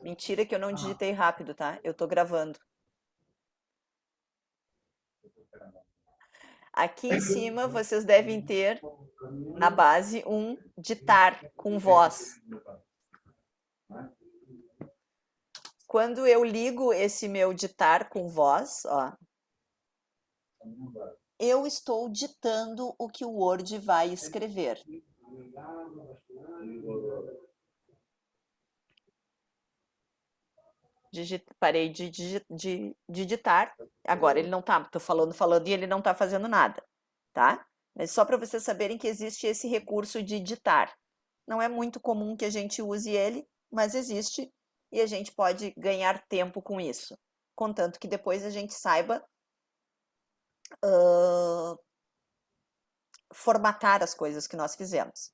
Mentira que eu não digitei rápido, tá? Eu tô gravando. Aqui em cima vocês devem ter, na base, um ditar com voz. Quando eu ligo esse meu ditar com voz, ó, eu estou ditando o que o Word vai escrever. Parei de digitar. Agora ele não tá, tô falando e ele não tá fazendo nada, tá? Mas só para vocês saberem que existe esse recurso de ditar. Não é muito comum que a gente use ele, mas existe e a gente pode ganhar tempo com isso. Contanto que depois a gente saiba formatar as coisas que nós fizemos.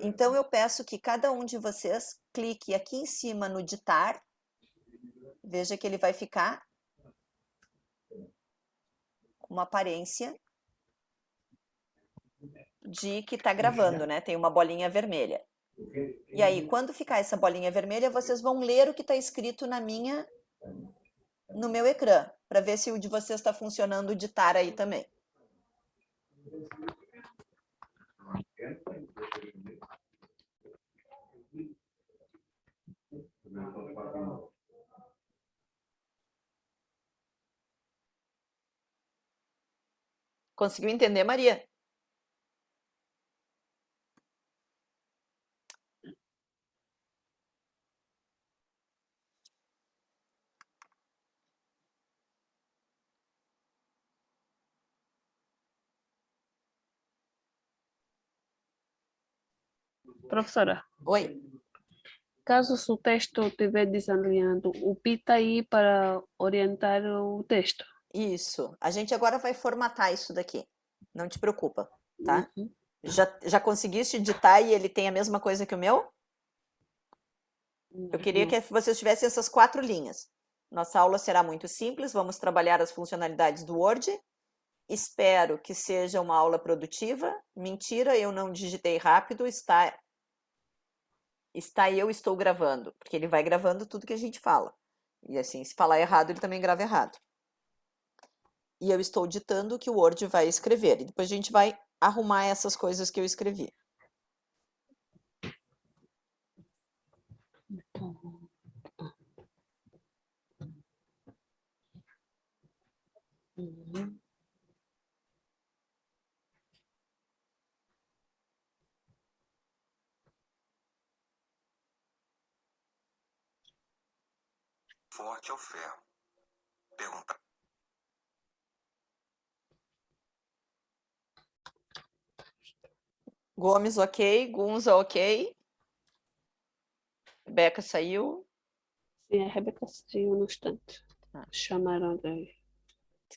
Então eu peço que cada um de vocês clique aqui em cima no ditar. Veja que ele vai ficar com uma aparência de que está gravando, né? Tem uma bolinha vermelha. E aí, quando ficar essa bolinha vermelha, vocês vão ler o que está escrito no meu ecrã, para ver se o de vocês está funcionando o ditar aí também. Conseguiu entender, Maria? Professora, Oi. caso o texto estiver desalinhado, o Pi está aí para orientar o texto. Isso. A gente agora vai formatar isso daqui. Não te preocupa, tá? Já conseguiste digitar e ele tem a mesma coisa que o meu? Eu queria que vocês tivessem essas 4 linhas. Nossa aula será muito simples, vamos trabalhar as funcionalidades do Word. Espero que seja uma aula produtiva. Mentira, eu não digitei rápido, eu estou gravando, porque ele vai gravando tudo que a gente fala. E assim, se falar errado, ele também grava errado. E eu estou ditando o que o Word vai escrever. E depois a gente vai arrumar essas coisas que eu escrevi. Forte ao ferro. perguntar. Gomes, ok. Gunza, ok. Beca saiu. Sim, a Rebeca saiu no instante. Ah. Chamaram daí.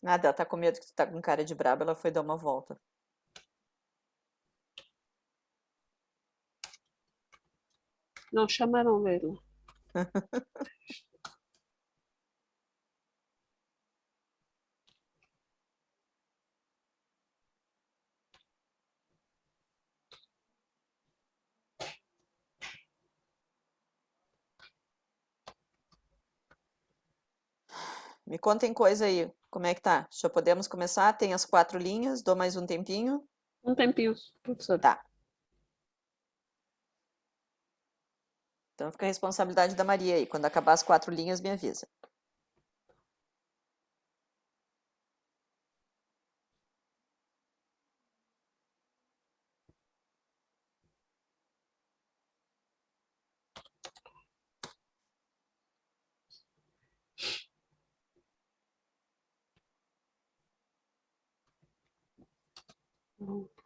Nada, ela tá com medo que tu tá com cara de braba, ela foi dar uma volta. Não chamaram dele. Me contem coisa aí. Como é que tá? Já podemos começar? Tem as 4 linhas, dou mais um tempinho. Um tempinho, professor. Tá. Então fica a responsabilidade da Maria aí. Quando acabar as 4 linhas, me avisa. Vamos.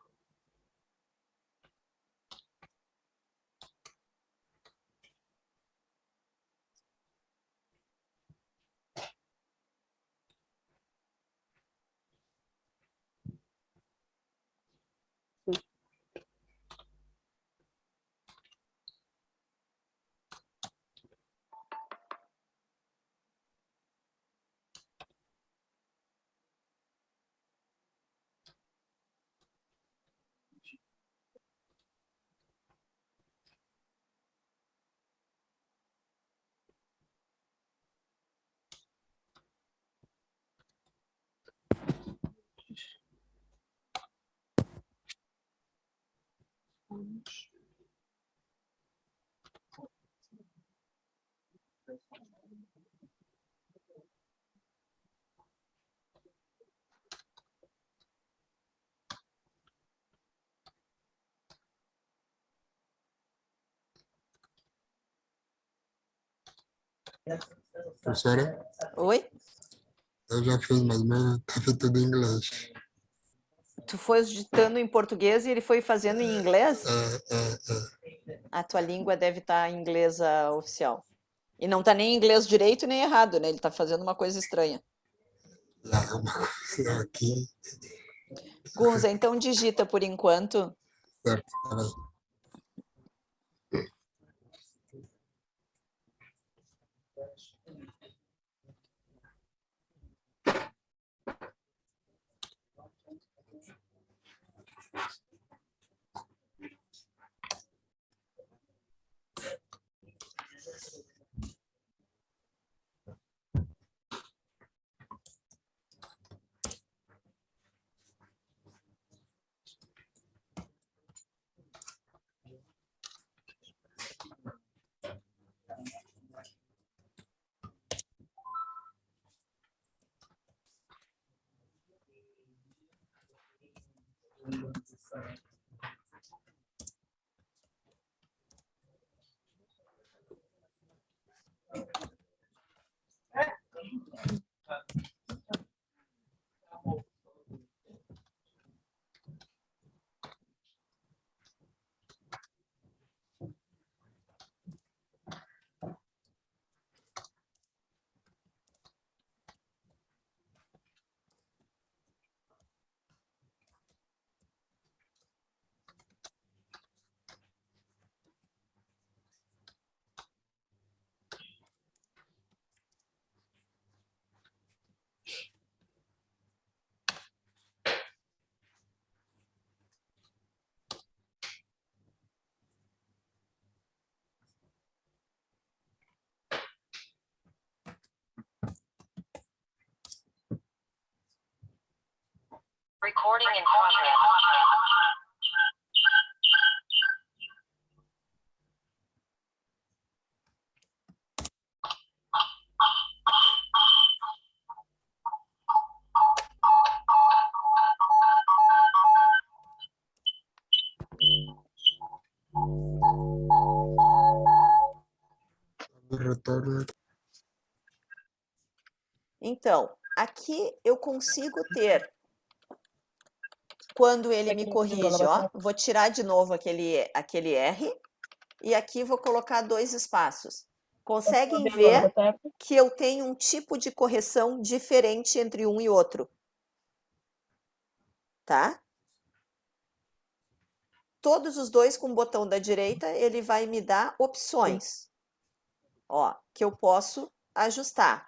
Professora, Oi? eu já fiz, mas meu tá feito tudo em inglês. Tu foi digitando em português e ele foi fazendo em inglês? É. A tua língua deve estar em inglês oficial. E não tá nem em inglês direito nem errado, né? Ele tá fazendo uma coisa estranha. Já é uma coisa aqui. Gunza, então digita por enquanto. Certo, peraí. Recording in progress. Retorno. Então, aqui eu consigo ter, quando ele me corrige, ó, vou tirar de novo aquele R, e aqui vou colocar 2 espaços. Conseguem ver que eu tenho um tipo de correção diferente entre um e outro, tá? Todos os dois com o botão da direita, ele vai me dar opções, ó, que eu posso ajustar.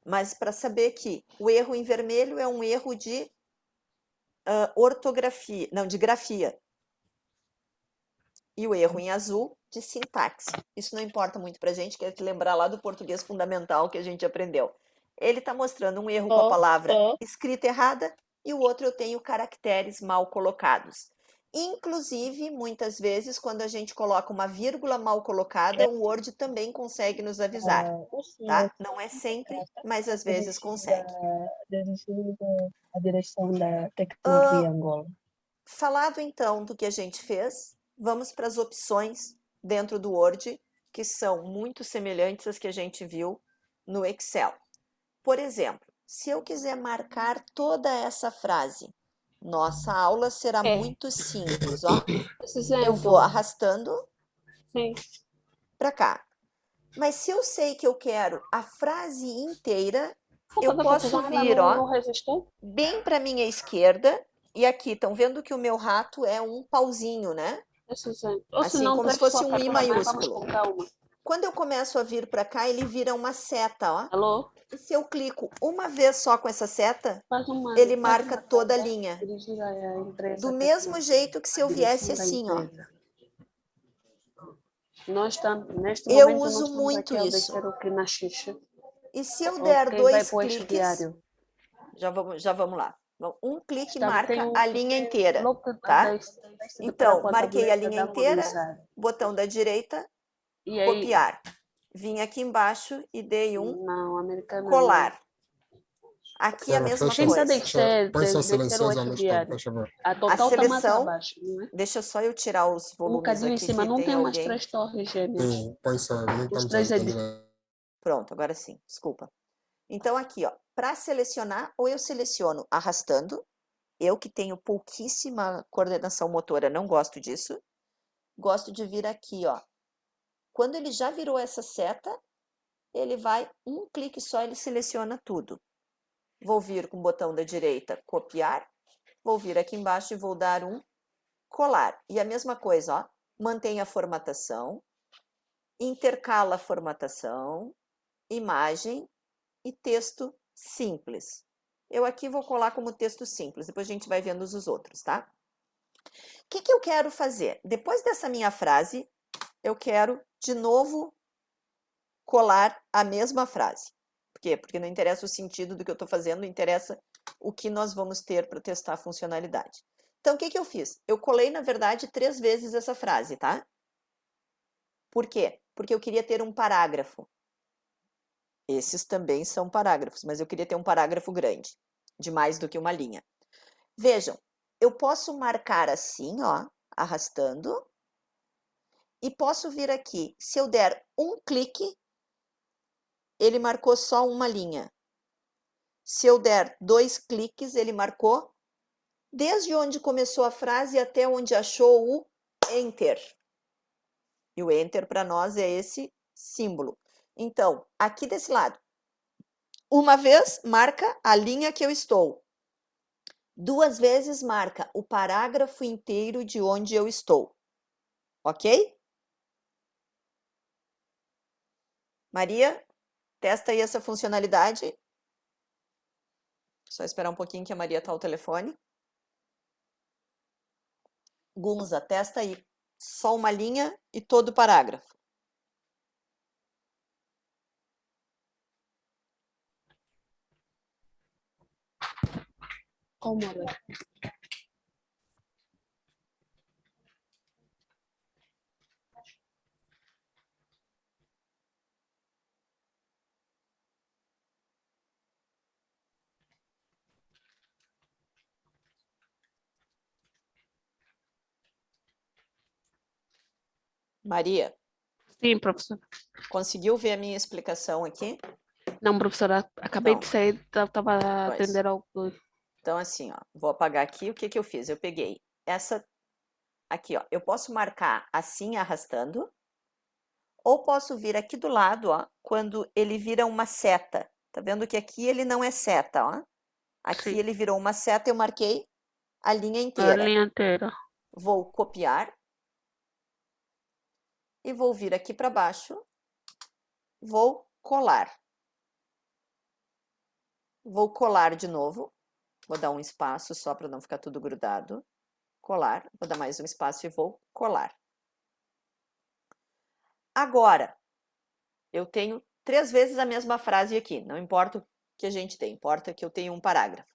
Mas para saber que o erro em vermelho é um erro de ortografia, não, de grafia. E o erro em azul de sintaxe. Isso não importa muito para a gente, quer te lembrar lá do português fundamental que a gente aprendeu. Ele está mostrando um erro com a palavra escrita errada e o outro eu tenho caracteres mal colocados. Inclusive, muitas vezes, quando a gente coloca uma vírgula mal colocada, o Word também consegue nos avisar, tá? Não é sempre, mas às vezes consegue. A direção da tecnologia Angola. Falado então do que a gente fez, vamos para as opções dentro do Word, que são muito semelhantes às que a gente viu no Excel. Por exemplo, se eu quiser marcar toda essa frase, nossa aula será muito simples, ó. Eu vou arrastando para cá. Mas se eu sei que eu quero a frase inteira, eu posso vir, ó, bem para minha esquerda, e aqui, estão vendo que o meu rato é um pauzinho, né? Assim, como se fosse um I maiúsculo. Quando eu começo a vir para cá, ele vira uma seta, ó. Alô? E se eu clico uma vez só com essa seta, ele marca toda a linha. Do mesmo jeito que se eu viesse assim, ó. Eu uso muito isso. E se eu der 2 cliques, já vamos lá. Um clique marca a linha inteira, tá? Então, marquei a linha inteira, botão da direita, copiar. Vim aqui embaixo e dei um colar. Aqui a mesma coisa. Põe só silenciosamente, por favor. A seleção, deixa só eu tirar os volumes aqui, que não tem umas alguém... 3 torres gêmeas. Sim, põe só, não estamos entendendo. Pronto, agora sim, desculpa. Então aqui, ó, para selecionar, ou eu seleciono arrastando, eu que tenho pouquíssima coordenação motora, não gosto disso. Gosto de vir aqui, ó. Quando ele já virou essa seta, ele vai, um clique só, ele seleciona tudo. Vou vir com o botão da direita, copiar. Vou vir aqui embaixo e vou dar um colar. E a mesma coisa, ó, mantém a formatação, intercala a formatação, imagem e texto simples. Eu aqui vou colar como texto simples, depois a gente vai vendo os outros, tá? O que eu quero fazer? Depois dessa minha frase, eu quero de novo colar a mesma frase. Por quê? Porque não interessa o sentido do que eu estou fazendo, interessa o que nós vamos ter para testar a funcionalidade. Então, o que eu fiz? Eu colei, na verdade, 3 vezes essa frase, tá? Por quê? Porque eu queria ter um parágrafo. Esses também são parágrafos, mas eu queria ter um parágrafo grande, de mais do que uma linha. Vejam, eu posso marcar assim, ó, arrastando, e posso vir aqui. Se eu der um clique, ele marcou só uma linha. Se eu der 2 cliques, ele marcou desde onde começou a frase até onde achou o Enter. E o Enter para nós é esse símbolo. Então, aqui desse lado, uma vez marca a linha que eu estou. 2 vezes marca o parágrafo inteiro de onde eu estou. Ok? Maria, testa aí essa funcionalidade. Só esperar um pouquinho que a Maria está ao telefone. Gunza, testa aí. Só uma linha e todo o parágrafo. Como ela? Maria, Sim, professor. conseguiu ver a minha explicação aqui? Não, professora, acabei de Então, sair, estava a pois. atender ao. Então, assim, ó, vou apagar aqui. O que que eu fiz? Eu peguei essa aqui, ó. Eu posso marcar assim, arrastando, ou posso vir aqui do lado, ó, quando ele vira uma seta. Tá vendo que aqui ele não é seta, ó? Aqui Sim, ele virou uma seta, eu marquei a linha a inteira. linha inteira. Vou copiar e vou vir aqui para baixo, vou colar. Vou colar de novo, vou dar um espaço só para não ficar tudo grudado. Colar, vou dar mais um espaço e vou colar. Agora, eu tenho 3 vezes a mesma frase aqui, não importa o que a gente tem, importa que eu tenho um parágrafo.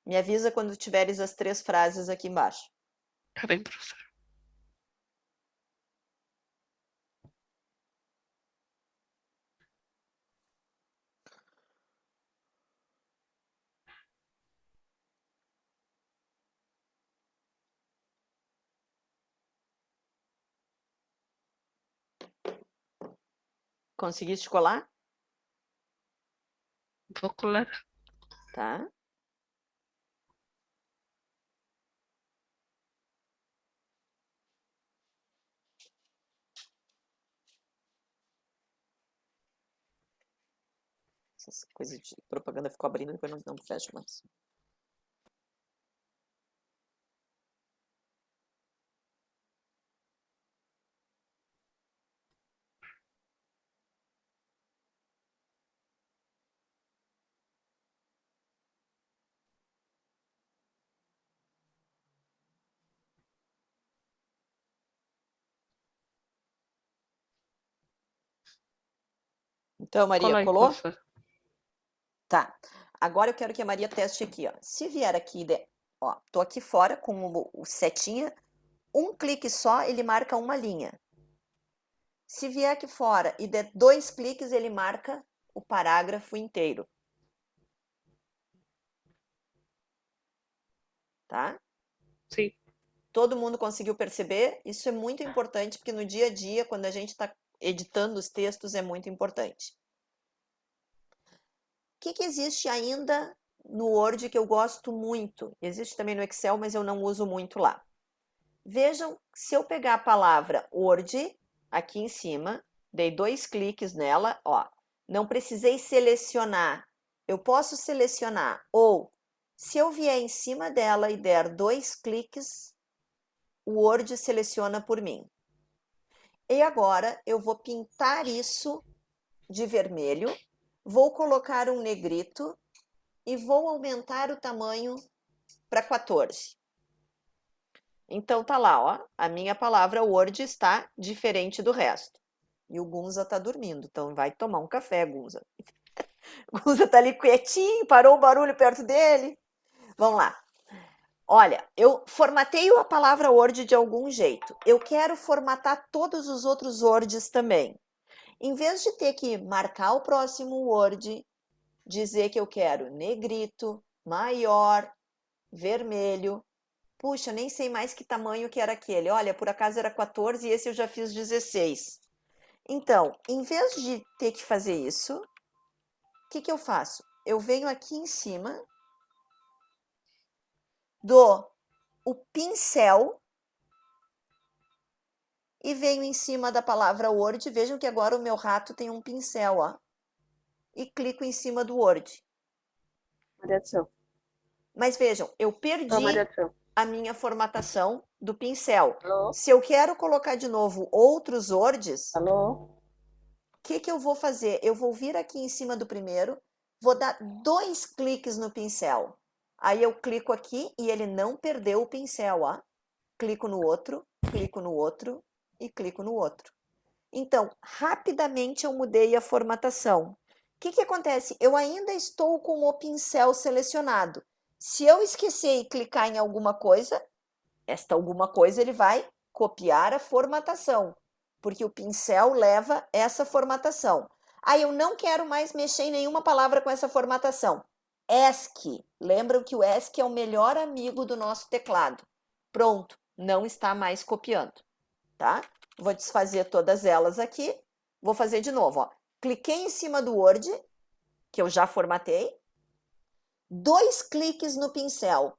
Me avisa quando tiveres as 3 frases aqui embaixo. Tá bem, professora. Conseguiste colar? Vou colar. Tá. Essa coisa de propaganda ficou abrindo, depois não fecha mais. Então, Maria, Cola aí, colou? professora. Tá. Agora eu quero que a Maria teste aqui, ó. Se vier aqui, ó, tô aqui fora com o setinha, um clique só, ele marca uma linha. Se vier aqui fora e der 2 cliques, ele marca o parágrafo inteiro. Tá? Sim. Todo mundo conseguiu perceber? Isso é muito importante, porque no dia a dia, quando a gente está editando os textos, é muito importante. O que que existe ainda no Word que eu gosto muito? Existe também no Excel, mas eu não uso muito lá. Vejam, se eu pegar a palavra Word, aqui em cima, dei 2 cliques nela, ó, não precisei selecionar. Eu posso selecionar, ou se eu vier em cima dela e der 2 cliques, o Word seleciona por mim. E agora eu vou pintar isso de vermelho, vou colocar um negrito e vou aumentar o tamanho para 14. Então tá lá, ó, a minha palavra Word está diferente do resto. E o Gunza tá dormindo, então vai tomar um café, Gunza. Gunza tá ali quietinho, parou o barulho perto dele. Vamos lá. Olha, eu formatei a palavra Word de algum jeito. Eu quero formatar todos os outros Words também. Em vez de ter que marcar o próximo Word, dizer que eu quero negrito, maior, vermelho. Puxa, nem sei mais que tamanho que era aquele. Olha, por acaso era 14 e esse eu já fiz 16. Então, em vez de ter que fazer isso, o que que eu faço? Eu venho aqui em cima, dou o pincel e venho em cima da palavra Word. Vejam que agora o meu rato tem um pincel, ó. E clico em cima do Word. Maria do Céu. Mas vejam, eu perdi Ô, Maria do Céu. a minha formatação do pincel. Alô? Se eu quero colocar de novo outros Words, Alô? o que que eu vou fazer? Eu vou vir aqui em cima do primeiro, vou dar 2 cliques no pincel. Aí eu clico aqui e ele não perdeu o pincel, ó. Clico no outro e clico no outro. Então, rapidamente eu mudei a formatação. O que que acontece? Eu ainda estou com o pincel selecionado. Se eu esquecer e clicar em alguma coisa, esta alguma coisa ele vai copiar a formatação, porque o pincel leva essa formatação. Aí eu não quero mais mexer em nenhuma palavra com essa formatação. ESC. Lembram que o ESC é o melhor amigo do nosso teclado. Pronto, não está mais copiando, tá? Vou desfazer todas elas aqui. Vou fazer de novo, ó. Cliquei em cima do Word. O que eu já formatei, 2 cliques no pincel.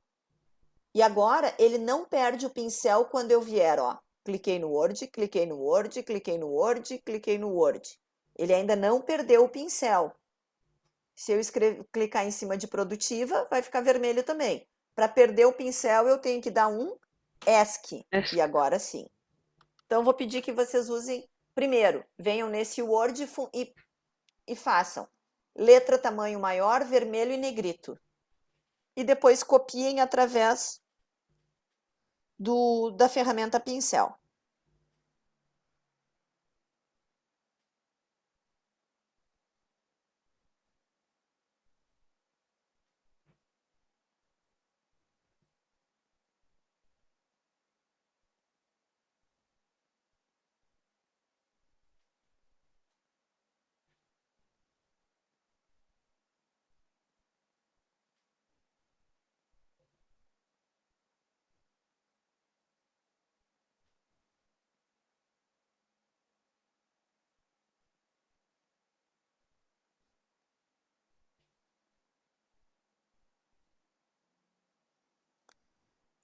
E agora ele não perde o pincel quando eu vier, ó. Cliquei no Word, cliquei no Word, cliquei no Word, cliquei no Word. Ele ainda não perdeu o pincel. Se eu clicar em cima de produtiva, vai ficar vermelho também. Para perder o pincel, eu tenho que dar um ESC. E agora sim. Então, vou pedir que vocês usem, primeiro, venham nesse Word e façam letra tamanho maior, vermelho e negrito. E depois copiem através da ferramenta pincel.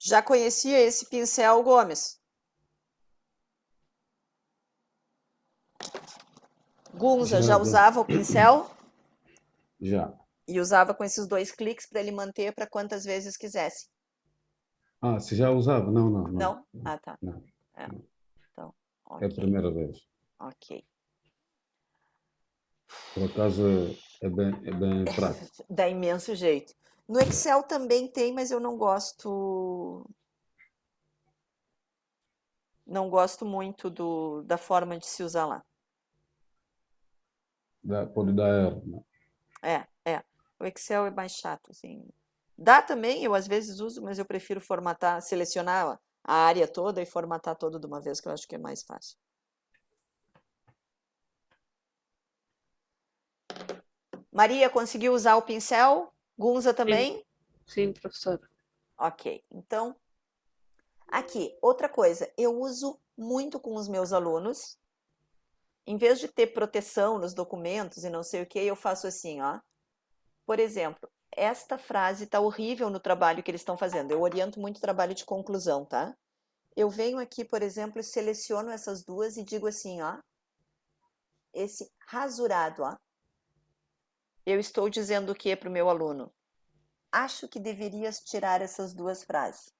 Já conhecia esse pincel, Gomes? Gunza, já usava o pincel? Já. E usava com esses 2 cliques para ele manter para quantas vezes quisesse? Ah, se já usava? Não. Não? Ah, tá. Não. Então, É a primeira vez. Ok. Por acaso é bem prático. Dá imenso jeito. No Excel também tem, mas eu não gosto. Não gosto muito da forma de se usar lá. Pode dar erro, né? É. O Excel é mais chato, assim. Dá também, eu às vezes uso, mas eu prefiro formatar, selecionar a área toda e formatar toda de uma vez, que eu acho que é mais fácil. Maria, conseguiu usar o pincel? Gunza também? Sim, professora. Ok. Então, aqui, outra coisa, eu uso muito com os meus alunos. Em vez de ter proteção nos documentos e não sei o que, eu faço assim, ó. Por exemplo, esta frase está horrível no trabalho que eles estão fazendo. Eu oriento muito o trabalho de conclusão, tá? Eu venho aqui, por exemplo, e seleciono essas duas e digo assim, ó. Esse rasurado, ó. Eu estou dizendo o que para o meu aluno? Acho que deverias tirar essas 2 frases.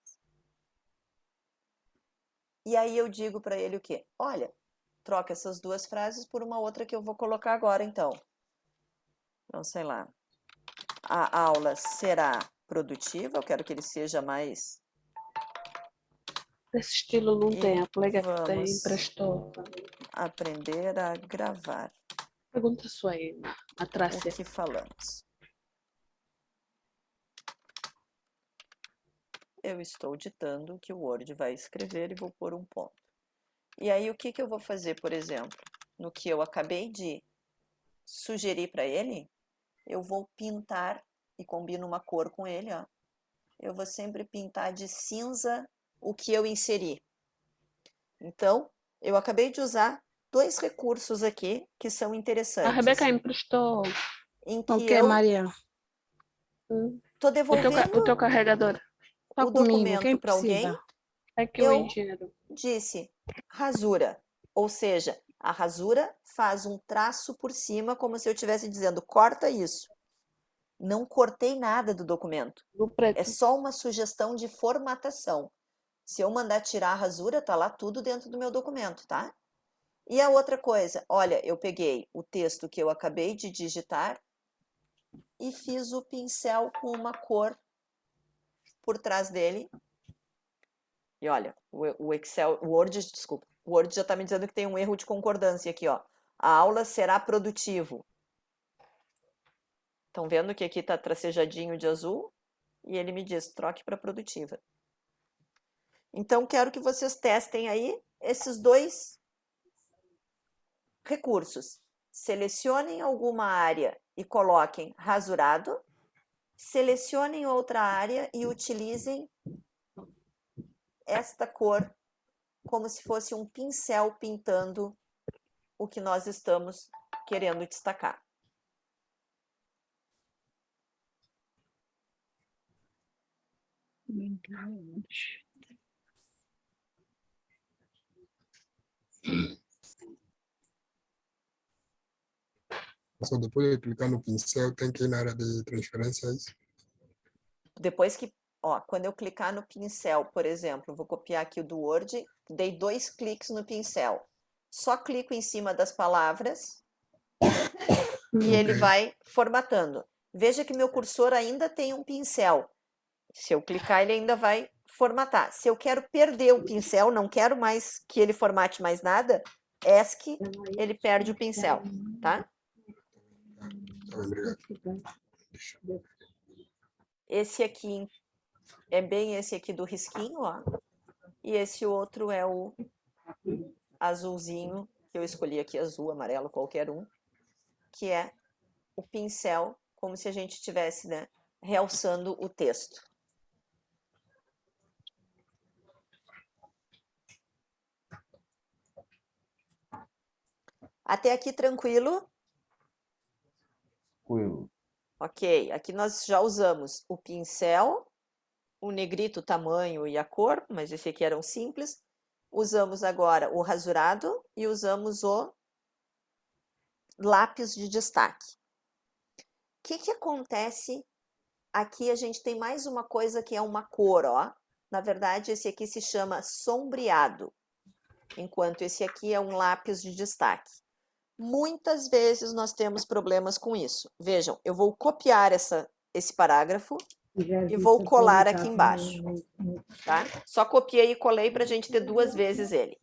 E aí eu digo para ele o quê? Olha, troca essas 2 frases por uma outra que eu vou colocar agora, então. Então, sei lá. A aula será produtiva, eu quero que ele seja mais... Esse estilo não tem, a colega que tem vamos emprestou. aprender a gravar Pergunta sua aí, a Trácia. o que falamos. Eu estou ditando o que o Word vai escrever e vou pôr um ponto. E aí, o que eu vou fazer, por exemplo? No que eu acabei de sugerir para ele, eu vou pintar, e combino uma cor com ele, ó. Eu vou sempre pintar de cinza o que eu inseri. Então, eu acabei de usar 2 recursos aqui que são A interessantes. Rebeca emprestou Em que Ok, eu Maria. estou o devolvendo teu carregador. Tá o comigo. Quem documento para alguém. precisa? É que o Eu engenheiro. disse rasura, ou seja, a rasura faz um traço por cima, como se eu estivesse dizendo, corta isso. Não cortei nada do documento. Do preto. É só uma sugestão de formatação. Se eu mandar tirar a rasura, tá lá tudo dentro do meu documento, tá? E a outra coisa, olha, eu peguei o texto que eu acabei de digitar e fiz o pincel com uma cor por trás dele. E olha, o Excel, o Word, desculpa, o Word já está me dizendo que tem um erro de concordância aqui, ó. A aula será produtivo. Estão vendo que aqui está tracejadinho de azul? E ele me diz, troque para produtiva. Então, quero que vocês testem aí esses 2 recursos. Selecionem alguma área e coloquem rasurado. Selecionem outra área e utilizem esta cor como se fosse um pincel pintando o que nós estamos querendo destacar. Só depois de clicar no pincel, tem que ir na área de transferências. Depois que, ó, quando eu clicar no pincel, por exemplo, vou copiar aqui o do Word, dei 2 cliques no pincel. Só clico em cima das palavras e ele Ok. vai formatando. Veja que meu cursor ainda tem um pincel. Se eu clicar, ele ainda vai formatar. Se eu quero perder o pincel, não quero mais que ele formate mais nada, ESC, ele perde o pincel, tá? Tá bem, obrigado. Esse aqui é bem esse aqui do risquinho, ó. E esse outro é o azulzinho, que eu escolhi aqui, azul, amarelo, qualquer um, que é o pincel, como se a gente estivesse, né, realçando o texto. Até aqui tranquilo? Tranquilo. Ok, aqui nós já usamos o pincel, o negrito, o tamanho e a cor, mas esse aqui eram simples. Usamos agora o rasurado e usamos o lápis de destaque. O que acontece? Aqui a gente tem mais uma coisa que é uma cor, ó. Na verdade, esse aqui se chama sombreado, enquanto esse aqui é um lápis de destaque. Muitas vezes nós temos problemas com isso. Vejam, eu vou copiar esse parágrafo e vou colar aqui embaixo, tá? Só copiei e colei para a gente ter 2 vezes ele.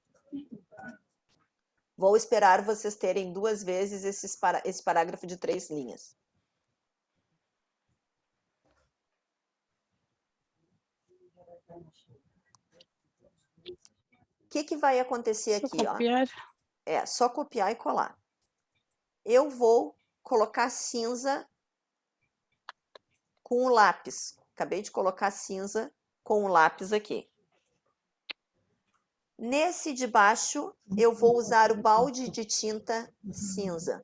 Vou esperar vocês terem 2 vezes esse parágrafo de 3 linhas. O que vai acontecer Só aqui, ó? copiar. É, só copiar e colar. Eu vou colocar cinza com o lápis. Acabei de colocar cinza com o lápis aqui. Nesse de baixo, eu vou usar o balde de tinta cinza.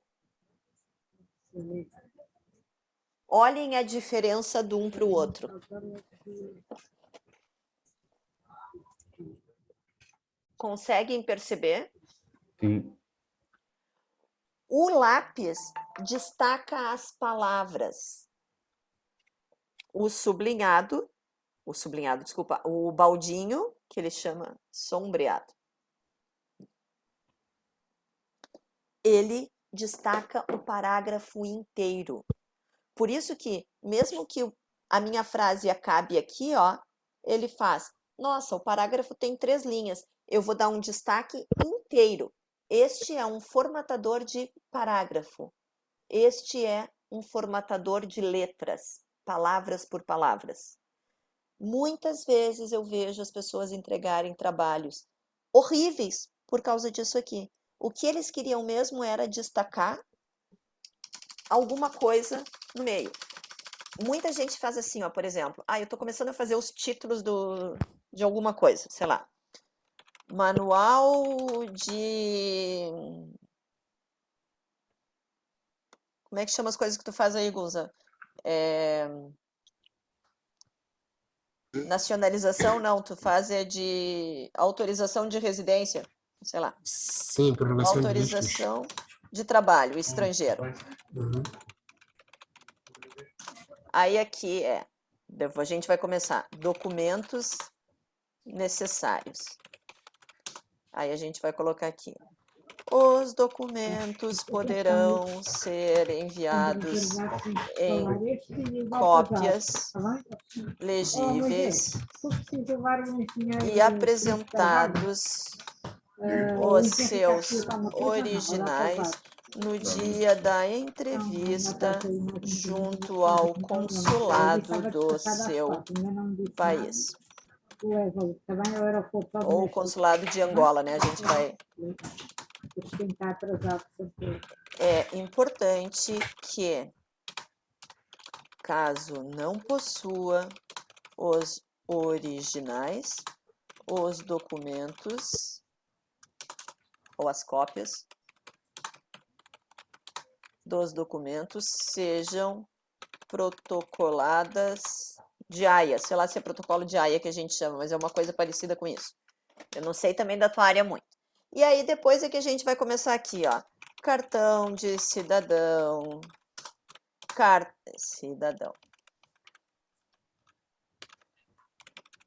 Olhem a diferença do um para o outro. Conseguem perceber? Sim. O lápis destaca as palavras. O baldinho, que ele chama sombreado, ele destaca o parágrafo inteiro. Por isso que, mesmo que a minha frase acabe aqui, ó, ele faz, nossa, o parágrafo tem 3 linhas, eu vou dar um destaque inteiro. Este é um formatador de parágrafo. Este é um formatador de letras, palavras por palavras. Muitas vezes eu vejo as pessoas entregarem trabalhos horríveis por causa disso aqui. O que eles queriam mesmo era destacar alguma coisa no meio. Muita gente faz assim, ó, por exemplo, eu estou começando a fazer os títulos de alguma coisa, sei lá. Manual de... Como é que chama as coisas que tu faz aí, Gunza? Nacionalização, não, tu faz de autorização de residência, sei lá. Sim, prorrogação de vistos. Autorização de trabalho estrangeiro. Uhum. Aí aqui a gente vai começar, documentos necessários. Aí a gente vai colocar aqui, os documentos poderão ser enviados em cópias legíveis e apresentados os seus originais no dia da entrevista junto ao consulado do seu país. Ou o consulado de Angola, né? A gente vai... É importante que, caso não possua os originais, os documentos ou as cópias dos documentos sejam protocoladas de AIA, sei lá se é protocolo de AIA que a gente chama, mas é uma coisa parecida com isso. Eu não sei também da tua área muito. E aí depois é que a gente vai começar aqui, ó. Cartão de cidadão. Cidadão.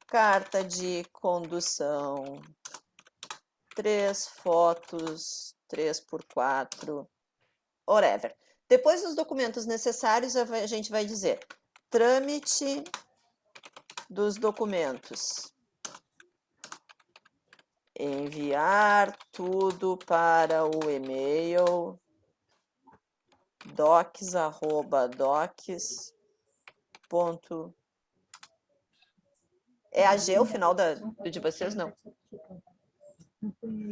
Carta de condução. 3 fotos, 3x4, whatever. Depois dos documentos necessários, a gente vai dizer trâmite dos documentos. Enviar tudo para o e-mail docs@docs. É AG o final de vocês? Não.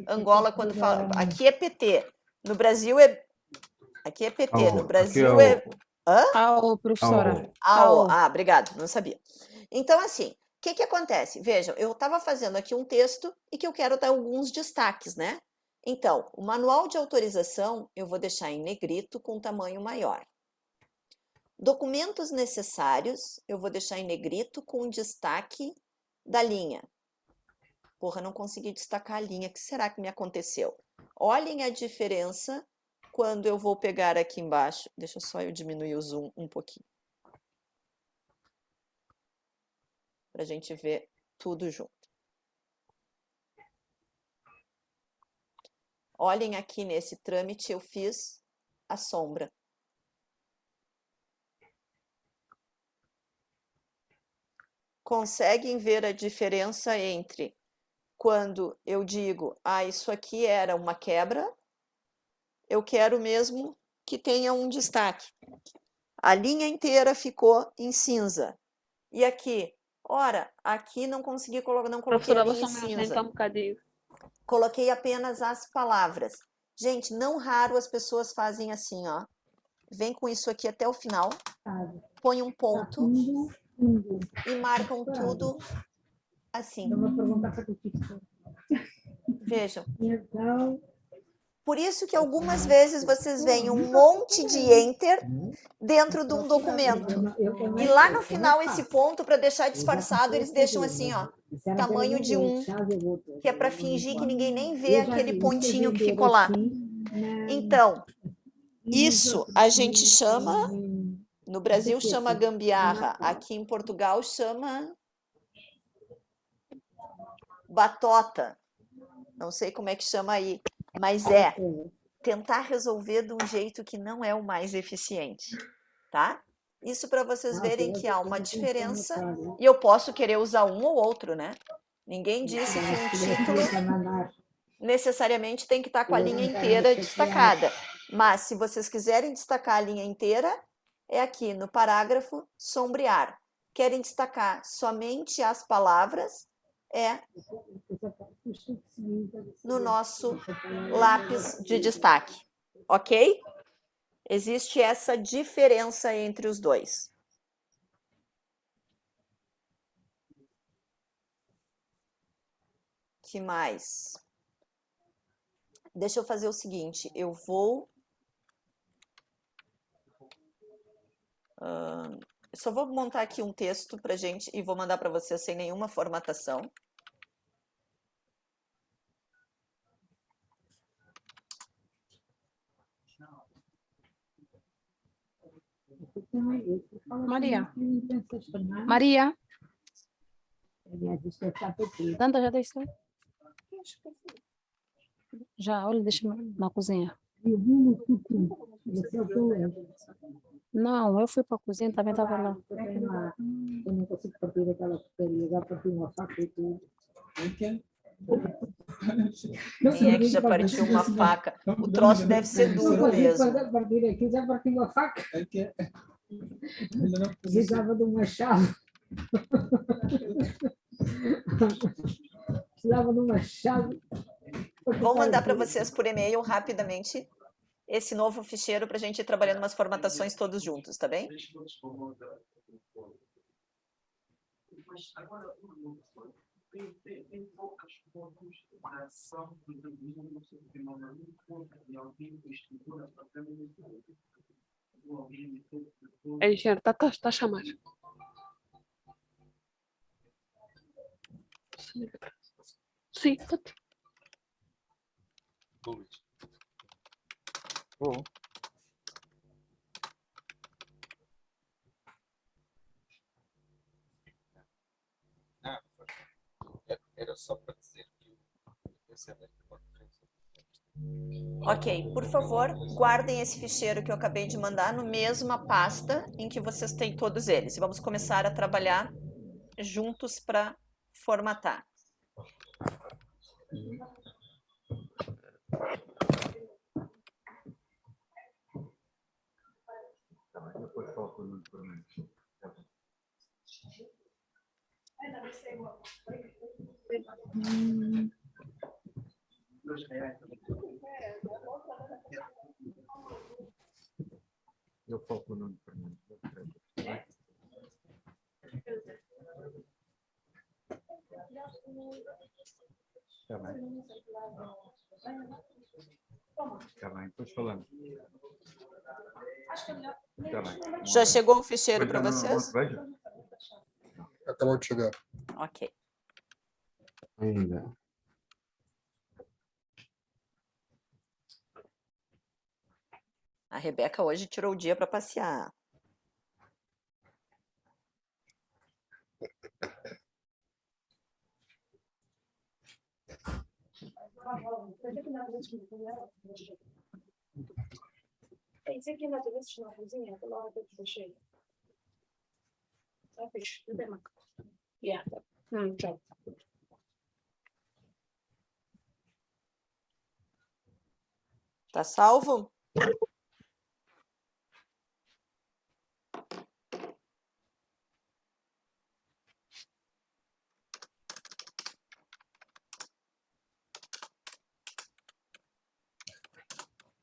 Angola, quando fala... Aqui é PT. No Brasil é... Aqui é PT. No Brasil é... Hã? AO, professora. AO. Ah, obrigado. Não sabia. Então, assim, o que acontece? Vejam, eu estava fazendo aqui um texto e que eu quero dar alguns destaques, né? Então, o manual de autorização eu vou deixar em negrito com tamanho maior. Documentos necessários eu vou deixar em negrito com destaque da linha. Porra, não consegui destacar a linha. O que será que me aconteceu? Olhem a diferença quando eu vou pegar aqui embaixo. Deixa só eu diminuir o zoom um pouquinho. Para a gente ver tudo junto. Olhem aqui nesse trâmite, eu fiz a sombra. Conseguem ver a diferença entre quando eu digo, isso aqui era uma quebra, eu quero mesmo que tenha um destaque. A linha inteira ficou em cinza. E aqui, ora, aqui não consegui colocar, não coloquei a linha em cinza. Um bocadinho. Coloquei apenas as palavras. Gente, não raro as pessoas fazem assim, ó. Vem com isso aqui até o final, põe um ponto e marcam tudo assim. Vejam. Por isso que algumas vezes vocês veem um monte de enter dentro de um documento. E lá no final, esse ponto, para deixar disfarçado, eles deixam assim, ó, tamanho de 1, que é para fingir que ninguém nem vê aquele pontinho que ficou lá. Então, isso a gente chama, no Brasil chama gambiarra, aqui em Portugal chama batota. Não sei como é que chama aí, mas é tentar resolver de um jeito que não é o mais eficiente, tá? Isso para vocês verem que há uma diferença e eu posso querer usar um ou outro, né? Ninguém disse que um título necessariamente tem que estar com a linha inteira destacada, mas se vocês quiserem destacar a linha inteira, é aqui no parágrafo sombrear. Querem destacar somente as palavras, é no nosso lápis de destaque, ok? Existe essa diferença entre os dois. Que mais? Deixa eu fazer o seguinte, eu vou... só vou montar aqui um texto pra gente e vou mandar para vocês sem nenhuma formatação. Maria. Tanta já deixou? Já, olha, deixa na cozinha. Não, eu fui para a cozinha, também estava lá. Eu não consigo partir aquela porcaria, já parti uma faca e tudo. Quem é que já partiu uma faca? O troço deve ser duro mesmo. Partir aqui, já parti uma faca. Precisava de uma chave. Precisava de uma chave. Vou mandar para vocês por e-mail rapidamente esse novo ficheiro para a gente ir trabalhando umas formatações todos juntos, tá bem? Enxerta, está a chamar. Sim, pode. Bom. Era só para dizer que esse é Ok, por favor, guardem esse ficheiro que eu acabei de mandar no mesma pasta em que vocês têm todos eles. E vamos começar a trabalhar juntos para formatar. Depois falo com o Nuno para mim. Eu falo com o Nuno para mim. Está bem. Está bem, depois falamos. Está bem. Já chegou o ficheiro para Depois já não vocês? te vejo? Acabou de chegar. Ok. Ainda. A Rebeca hoje tirou o dia para passear. Pensei que ainda tivesse na cozinha, pela hora que eu te deixei. Tá fixe, tudo bem, Maca. Yeah. Tchau. Tá salvo?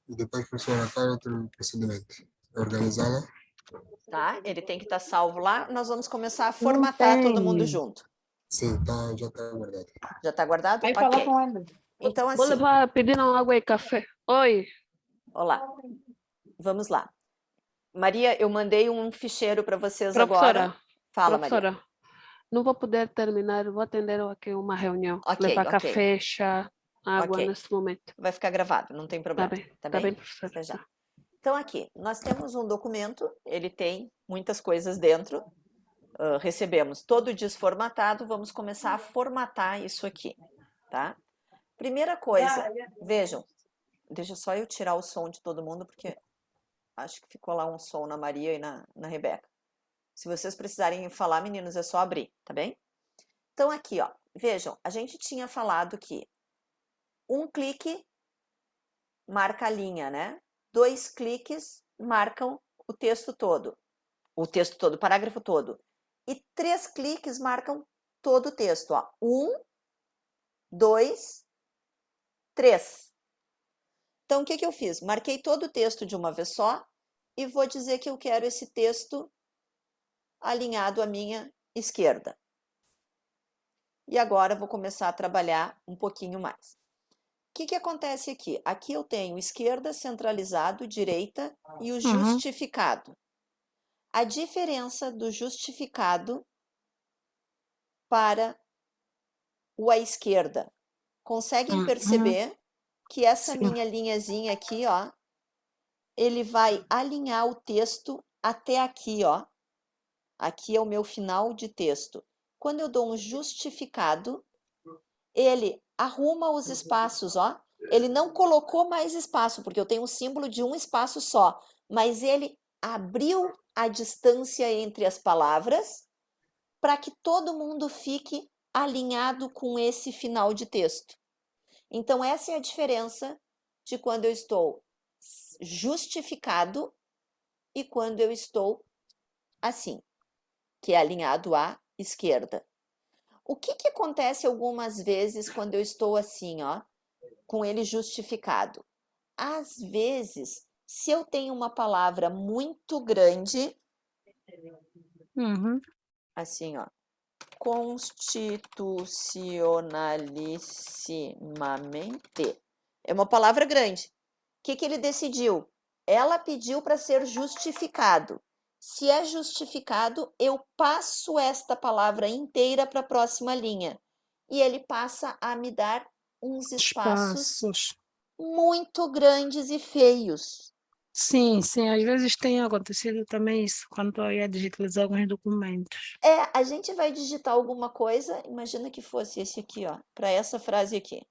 E depois, professora, qual é outro procedimento? Organizá-la? Tá? Ele tem que estar salvo lá. Nós vamos começar a formatar todo mundo junto. Sim, tá, já está guardado. Já está guardado? Vai falar Ok. com ele. Então, Vou assim, levar pedindo água e café. Oi. olá. Vamos lá. Maria, eu mandei um ficheiro para vocês Professora. agora. Fala, Maria. Professora, não vou poder terminar, vou atender aqui uma reunião. Ok, Levar ok. café, chá, água Ok. nesse momento. Vai ficar gravado, não tem problema. Tá bem, professora. Até já. Então, aqui, nós temos um documento, ele tem muitas coisas dentro. Recebemos todo desformatado, vamos começar a formatar isso aqui, tá? Primeira coisa, vejam, deixa só eu tirar o som de todo mundo, porque acho que ficou lá um som na Maria e na Rebeca. Se vocês precisarem falar, meninos, é só abrir, tá bem? Então, aqui, ó, vejam, a gente tinha falado que um clique marca a linha, né? 2 cliques marcam o texto todo, o parágrafo todo. E 3 cliques marcam todo o texto, ó. 1, 2, 3. Então, o que eu fiz? Marquei todo o texto de uma vez só e vou dizer que eu quero esse texto alinhado à minha esquerda. E agora vou começar a trabalhar um pouquinho mais. O que acontece aqui? Aqui eu tenho esquerda, centralizado, direita e o justificado. A diferença do justificado para o à esquerda. Conseguem perceber que essa minha linhazinha aqui, ó, ele vai alinhar o texto até aqui, ó. Aqui é o meu final de texto. Quando eu dou um justificado, ele arruma os espaços, ó. Ele não colocou mais espaço, porque eu tenho um símbolo de um espaço só, mas ele abriu a distância entre as palavras para que todo mundo fique alinhado com esse final de texto. Então, essa é a diferença de quando eu estou justificado e quando eu estou assim, que é alinhado à esquerda. O que acontece algumas vezes quando eu estou assim, ó, com ele justificado? Às vezes, se eu tenho uma palavra muito grande, assim, ó, constitucionalissimamente, é uma palavra grande. O que ele decidiu? Ela pediu para ser justificado. Se é justificado, eu passo esta palavra inteira para a próxima linha. e ele passa a me dar uns espaços Espaços. muito grandes e feios. Sim, sim, às vezes tem acontecido também isso, quando eu ia digitalizar alguns documentos. A gente vai digitar alguma coisa, imagina que fosse esse aqui, ó, para essa frase aqui.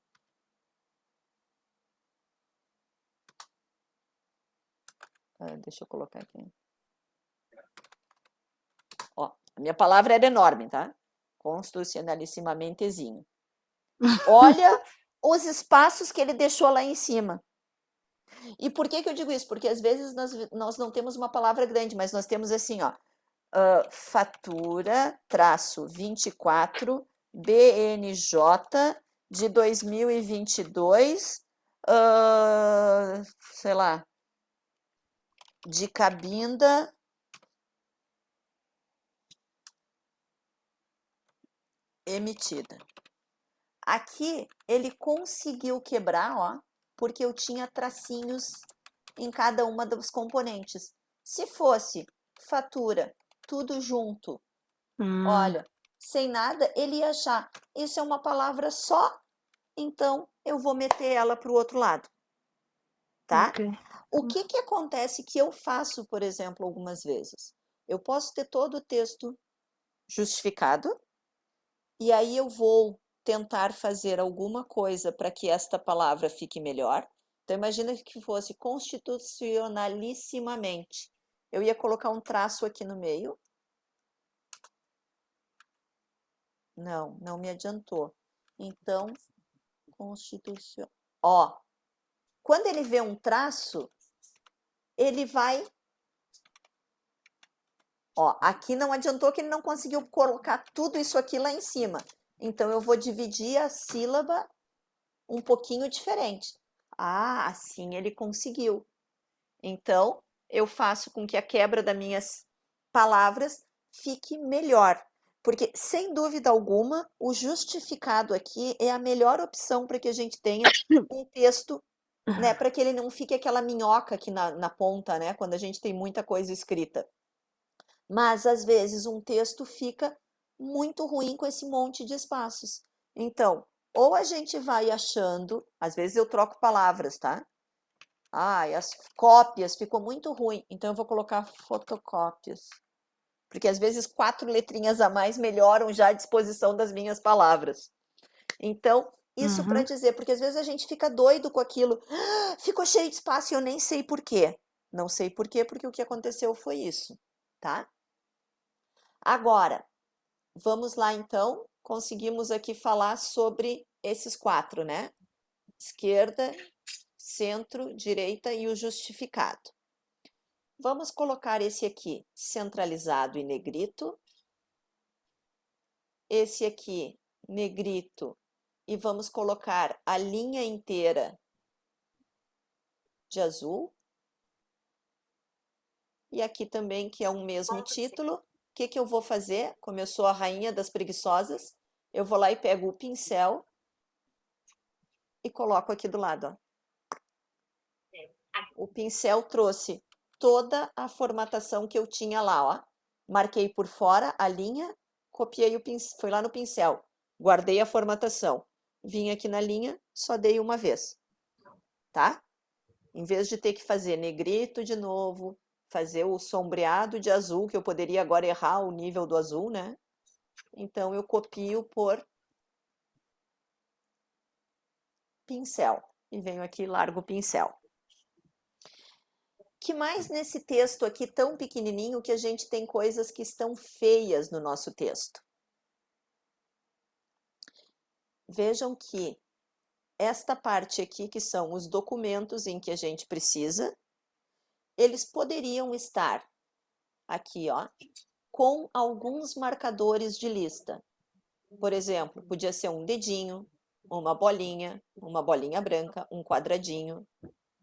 Deixa eu colocar aqui. Ó, a minha palavra era enorme, tá? Constitucionalisssimamentezinho. Olha os espaços que ele deixou lá em cima. E por que eu digo isso? Porque às vezes nós não temos uma palavra grande, mas nós temos assim, ó, fatura, traço 24, BNJ de 2022, sei lá, de Cabinda, emitida. Aqui ele conseguiu quebrar, ó, porque eu tinha tracinhos em cada uma dos componentes. Se fosse fatura, tudo junto, olha, sem nada, ele ia achar, isso é uma palavra só, então eu vou meter ela para o outro lado, tá? Ok. O que acontece que eu faço, por exemplo, algumas vezes? Eu posso ter todo o texto justificado, e aí eu vou tentar fazer alguma coisa para que esta palavra fique melhor. Então, imagina que fosse constitucionalissimamente. Eu ia colocar um traço aqui no meio. Não me adiantou. Então, constitucional. Ó, quando ele vê um traço, ele vai... Ó, aqui não adiantou que ele não conseguiu colocar tudo isso aqui lá em cima. Então, eu vou dividir a sílaba um pouquinho diferente. Ah, assim ele conseguiu. Então, eu faço com que a quebra das minhas palavras fique melhor. Porque, sem dúvida alguma, o justificado aqui é a melhor opção para que a gente tenha um texto, né, para que ele não fique aquela minhoca aqui na ponta, né, quando a gente tem muita coisa escrita. Mas, às vezes, um texto fica muito ruim com esse monte de espaços. Então, ou a gente vai achando, às vezes eu troco palavras, tá? As cópias ficou muito ruim, então eu vou colocar fotocópias. Porque às vezes 4 letrinhas a mais melhoram já a disposição das minhas palavras. Então, isso para dizer, porque às vezes a gente fica doido com aquilo, ficou cheio de espaço e eu nem sei por quê. Não sei por quê, porque o que aconteceu foi isso, tá? Agora, vamos lá então, conseguimos aqui falar sobre esses 4, né? Esquerda, centro, direita e o justificado. Vamos colocar esse aqui centralizado e negrito. Esse aqui negrito. E vamos colocar a linha inteira de azul. E aqui também, que é o mesmo título. O que eu vou fazer? Como eu sou a rainha das preguiçosas, eu vou lá e pego o pincel e coloco aqui do lado, ó. O pincel trouxe toda a formatação que eu tinha lá, ó. Marquei por fora a linha, copiei o pincel, fui lá no pincel, guardei a formatação. Vim aqui na linha, só dei uma vez, tá? Em vez de ter que fazer negrito de novo, fazer o sombreado de azul, que eu poderia agora errar o nível do azul, né? Então, eu copio por pincel. E venho aqui e largo o pincel. Que mais nesse texto aqui tão pequenininho que a gente tem coisas que estão feias no nosso texto? Vejam que esta parte aqui, que são os documentos em que a gente precisa, eles poderiam estar aqui, ó, com alguns marcadores de lista. Por exemplo, podia ser um dedinho, uma bolinha branca, um quadradinho,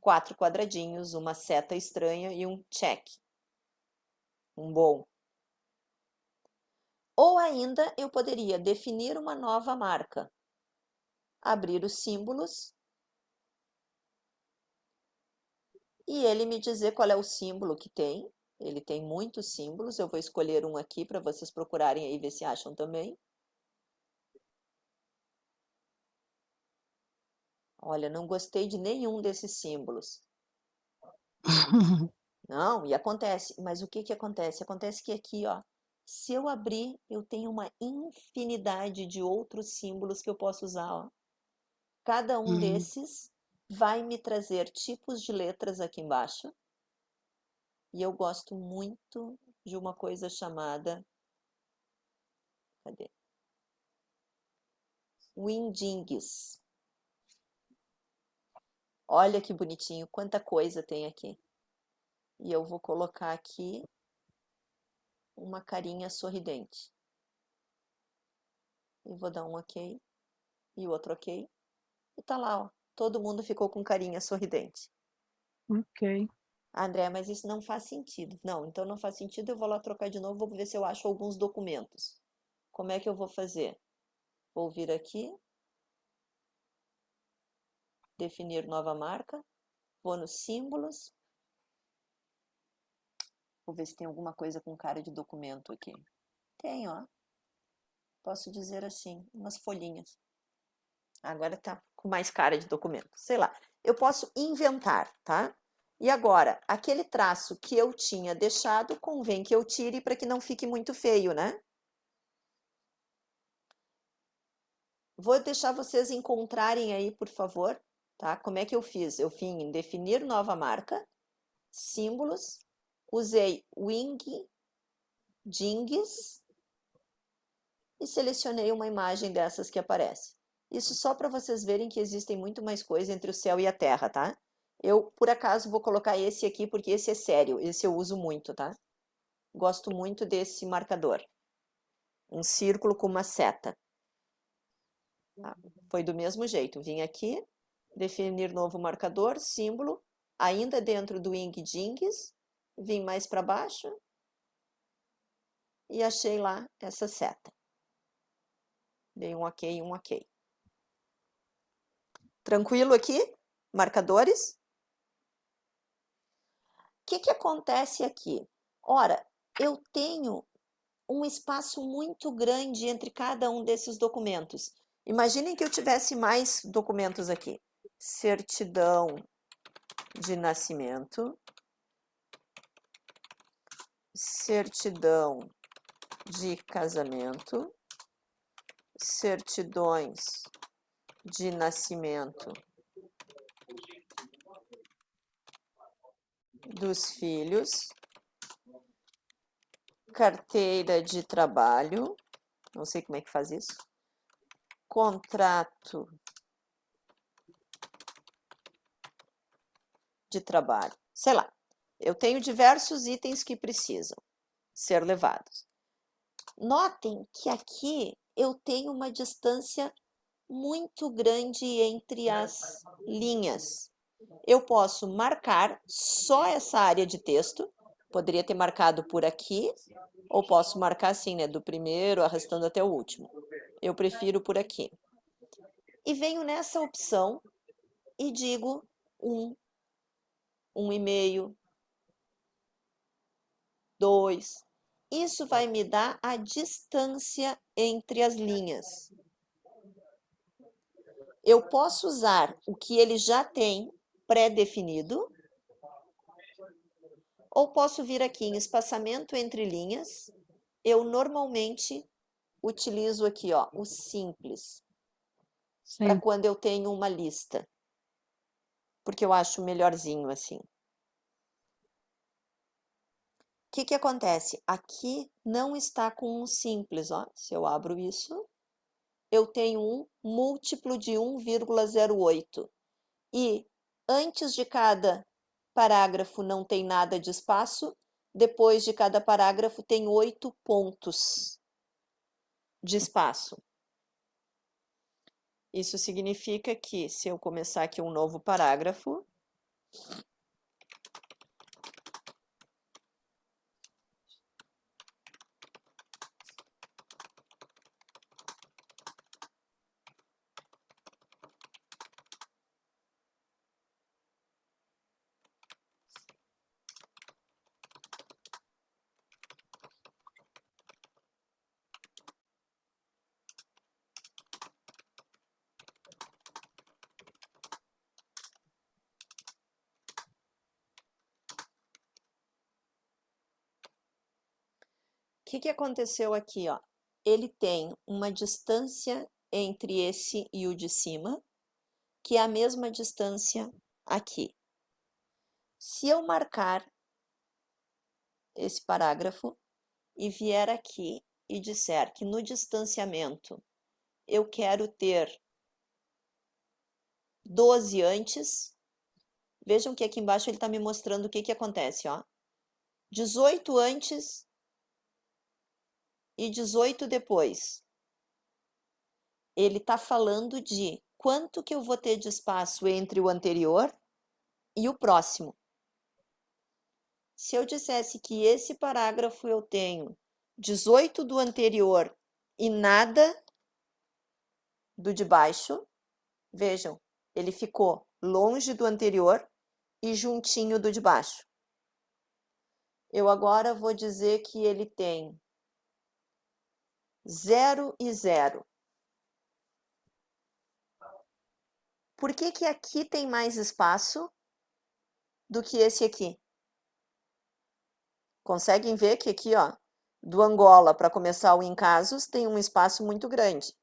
4 quadradinhos, uma seta estranha e um check. Um bom. Ou ainda eu poderia definir uma nova marca. Abrir os símbolos e ele me dizer qual é o símbolo que tem. Ele tem muitos símbolos, eu vou escolher um aqui para vocês procurarem aí, ver se acham também. Olha, não gostei de nenhum desses símbolos. Não, e acontece. Mas o que que acontece? Acontece que aqui, ó, se eu abrir, eu tenho uma infinidade de outros símbolos que eu posso usar, ó. Cada um desses vai me trazer tipos de letras aqui embaixo. E eu gosto muito de uma coisa chamada... Cadê? Wingdings. Olha que bonitinho, quanta coisa tem aqui. E eu vou colocar aqui uma carinha sorridente. E vou dar um ok. E outro ok. E tá lá, ó. Todo mundo ficou com carinha sorridente. Ok. André, mas isso não faz sentido. Não, então não faz sentido, eu vou lá trocar de novo, vou ver se eu acho alguns documentos. Como é que eu vou fazer? Vou vir aqui. Definir nova marca. Vou nos símbolos. Vou ver se tem alguma coisa com cara de documento aqui. Tem, ó. Posso dizer assim, umas folhinhas. Agora tá com mais cara de documento. Sei lá. Eu posso inventar, tá? E agora, aquele traço que eu tinha deixado, convém que eu tire para que não fique muito feio, né? Vou deixar vocês encontrarem aí, por favor, tá? Como é que eu fiz? Eu vim em definir nova marca, símbolos, usei Wingdings e selecionei uma imagem dessas que aparece. Isso só para vocês verem que existem muito mais coisa entre o céu e a terra, tá? Eu, por acaso, vou colocar esse aqui porque esse é sério, esse eu uso muito, tá? Gosto muito desse marcador. Um círculo com uma seta. Tá? Foi do mesmo jeito, vim aqui, definir novo marcador, símbolo, ainda dentro do Wingdings, vim mais para baixo e achei lá essa seta. Dei um ok, um ok. Tranquilo aqui? Marcadores? O que que acontece aqui? Ora, eu tenho um espaço muito grande entre cada um desses documentos. Imaginem que eu tivesse mais documentos aqui. Certidão de nascimento, certidão de casamento, certidões de nascimento dos filhos, carteira de trabalho, não sei como é que faz isso, contrato de trabalho, sei lá. Eu tenho diversos itens que precisam ser levados. Notem que aqui eu tenho uma distância muito grande entre as linhas. Eu posso marcar só essa área de texto, poderia ter marcado por aqui, ou posso marcar assim, né, do primeiro arrastando até o último. Eu prefiro por aqui. E venho nessa opção e digo 1,5, 2. Isso vai me dar a distância entre as linhas. Eu posso usar o que ele já tem pré-definido, ou posso vir aqui em espaçamento entre linhas. Eu normalmente utilizo aqui, ó, o simples, para Sim. quando eu tenho uma lista, porque eu acho melhorzinho assim. O que que acontece? Aqui não está com um simples, ó. Se eu abro isso, eu tenho um múltiplo de 1,08. E antes de cada parágrafo não tem nada de espaço, depois de cada parágrafo tem 8 pontos de espaço. Isso significa que, se eu começar aqui um novo parágrafo, que aconteceu aqui, ó? Ele tem uma distância entre esse e o de cima, que é a mesma distância aqui. Se eu marcar esse parágrafo e vier aqui e disser que no distanciamento eu quero ter 12 antes, vejam que aqui embaixo ele está me mostrando o que acontece, ó. 18 antes e 18 depois. Ele está falando de quanto que eu vou ter de espaço entre o anterior e o próximo. Se eu dissesse que esse parágrafo eu tenho 18 do anterior e nada do de baixo, vejam, ele ficou longe do anterior e juntinho do de baixo. Eu agora vou dizer que ele tem 0 e 0. Por que que aqui tem mais espaço do que esse aqui? Conseguem ver que aqui, ó, do Angola para começar o em casos tem um espaço muito grande.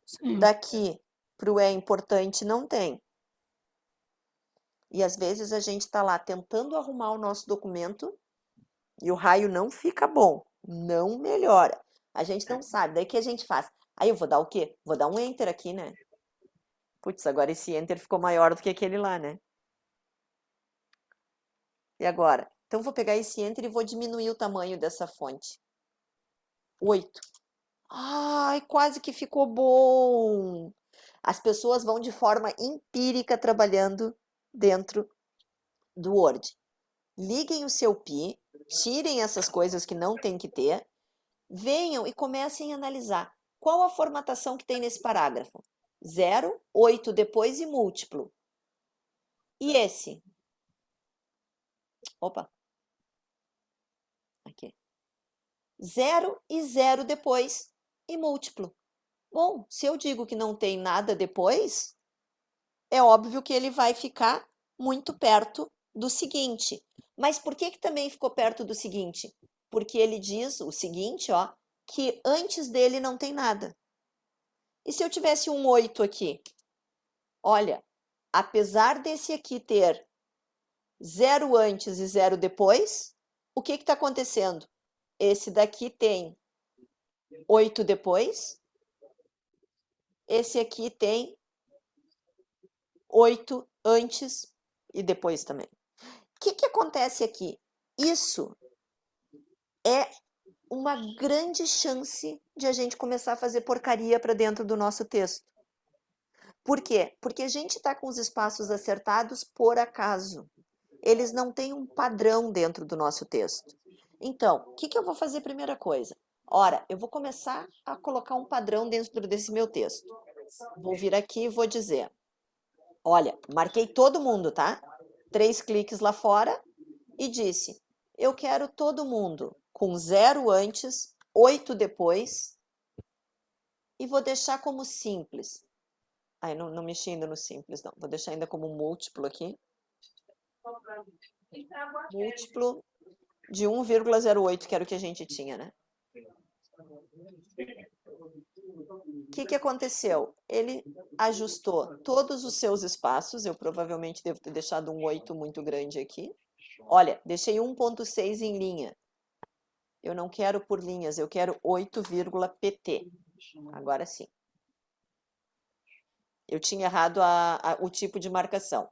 Sim. Daqui para o é importante não tem. E às vezes a gente está lá tentando arrumar o nosso documento e o raio não fica bom, não melhora. A gente não sabe, daí que a gente faz? Aí eu vou dar o quê? Vou dar um Enter aqui, né? Putz, agora esse Enter ficou maior do que aquele lá, né? E agora? Então vou pegar esse Enter e vou diminuir o tamanho dessa fonte. 8. Ai, quase que ficou bom! As pessoas vão de forma empírica trabalhando dentro do Word. Liguem o seu Pi, tirem essas coisas que não tem que ter, venham e comecem a analisar qual a formatação que tem nesse parágrafo. 0, 8 depois e múltiplo. E esse? Opa. Aqui. 0 e 0 depois e múltiplo. Bom, se eu digo que não tem nada depois, é óbvio que ele vai ficar muito perto do seguinte. Mas por que também ficou perto do seguinte? Porque ele diz o seguinte, ó, que antes dele não tem nada. E se eu tivesse um 8 aqui? Olha, apesar desse aqui ter 0 antes e 0 depois, o que está acontecendo? Esse daqui tem 8 depois, esse aqui tem 8 antes e depois também. O que acontece aqui? Isso é uma grande chance de a gente começar a fazer porcaria para dentro do nosso texto. Por quê? Porque a gente está com os espaços acertados por acaso. Eles não têm um padrão dentro do nosso texto. Então, o que eu vou fazer primeira coisa? Ora, eu vou começar a colocar um padrão dentro desse meu texto. Vou vir aqui e vou dizer, olha, marquei todo mundo, tá? 3 cliques lá fora e disse, eu quero todo mundo com 0 antes, 8 depois e vou deixar como simples. Ai, não mexi ainda no simples, não. Vou deixar ainda como múltiplo aqui. Múltiplo de 1,08, que era o que a gente tinha, né? O que aconteceu? Ele ajustou todos os seus espaços, eu provavelmente devo ter deixado um 8 muito grande aqui. Olha, deixei 1,6 em linha. Eu não quero por linhas, eu quero 8,pt. Agora sim. Eu tinha errado o tipo de marcação.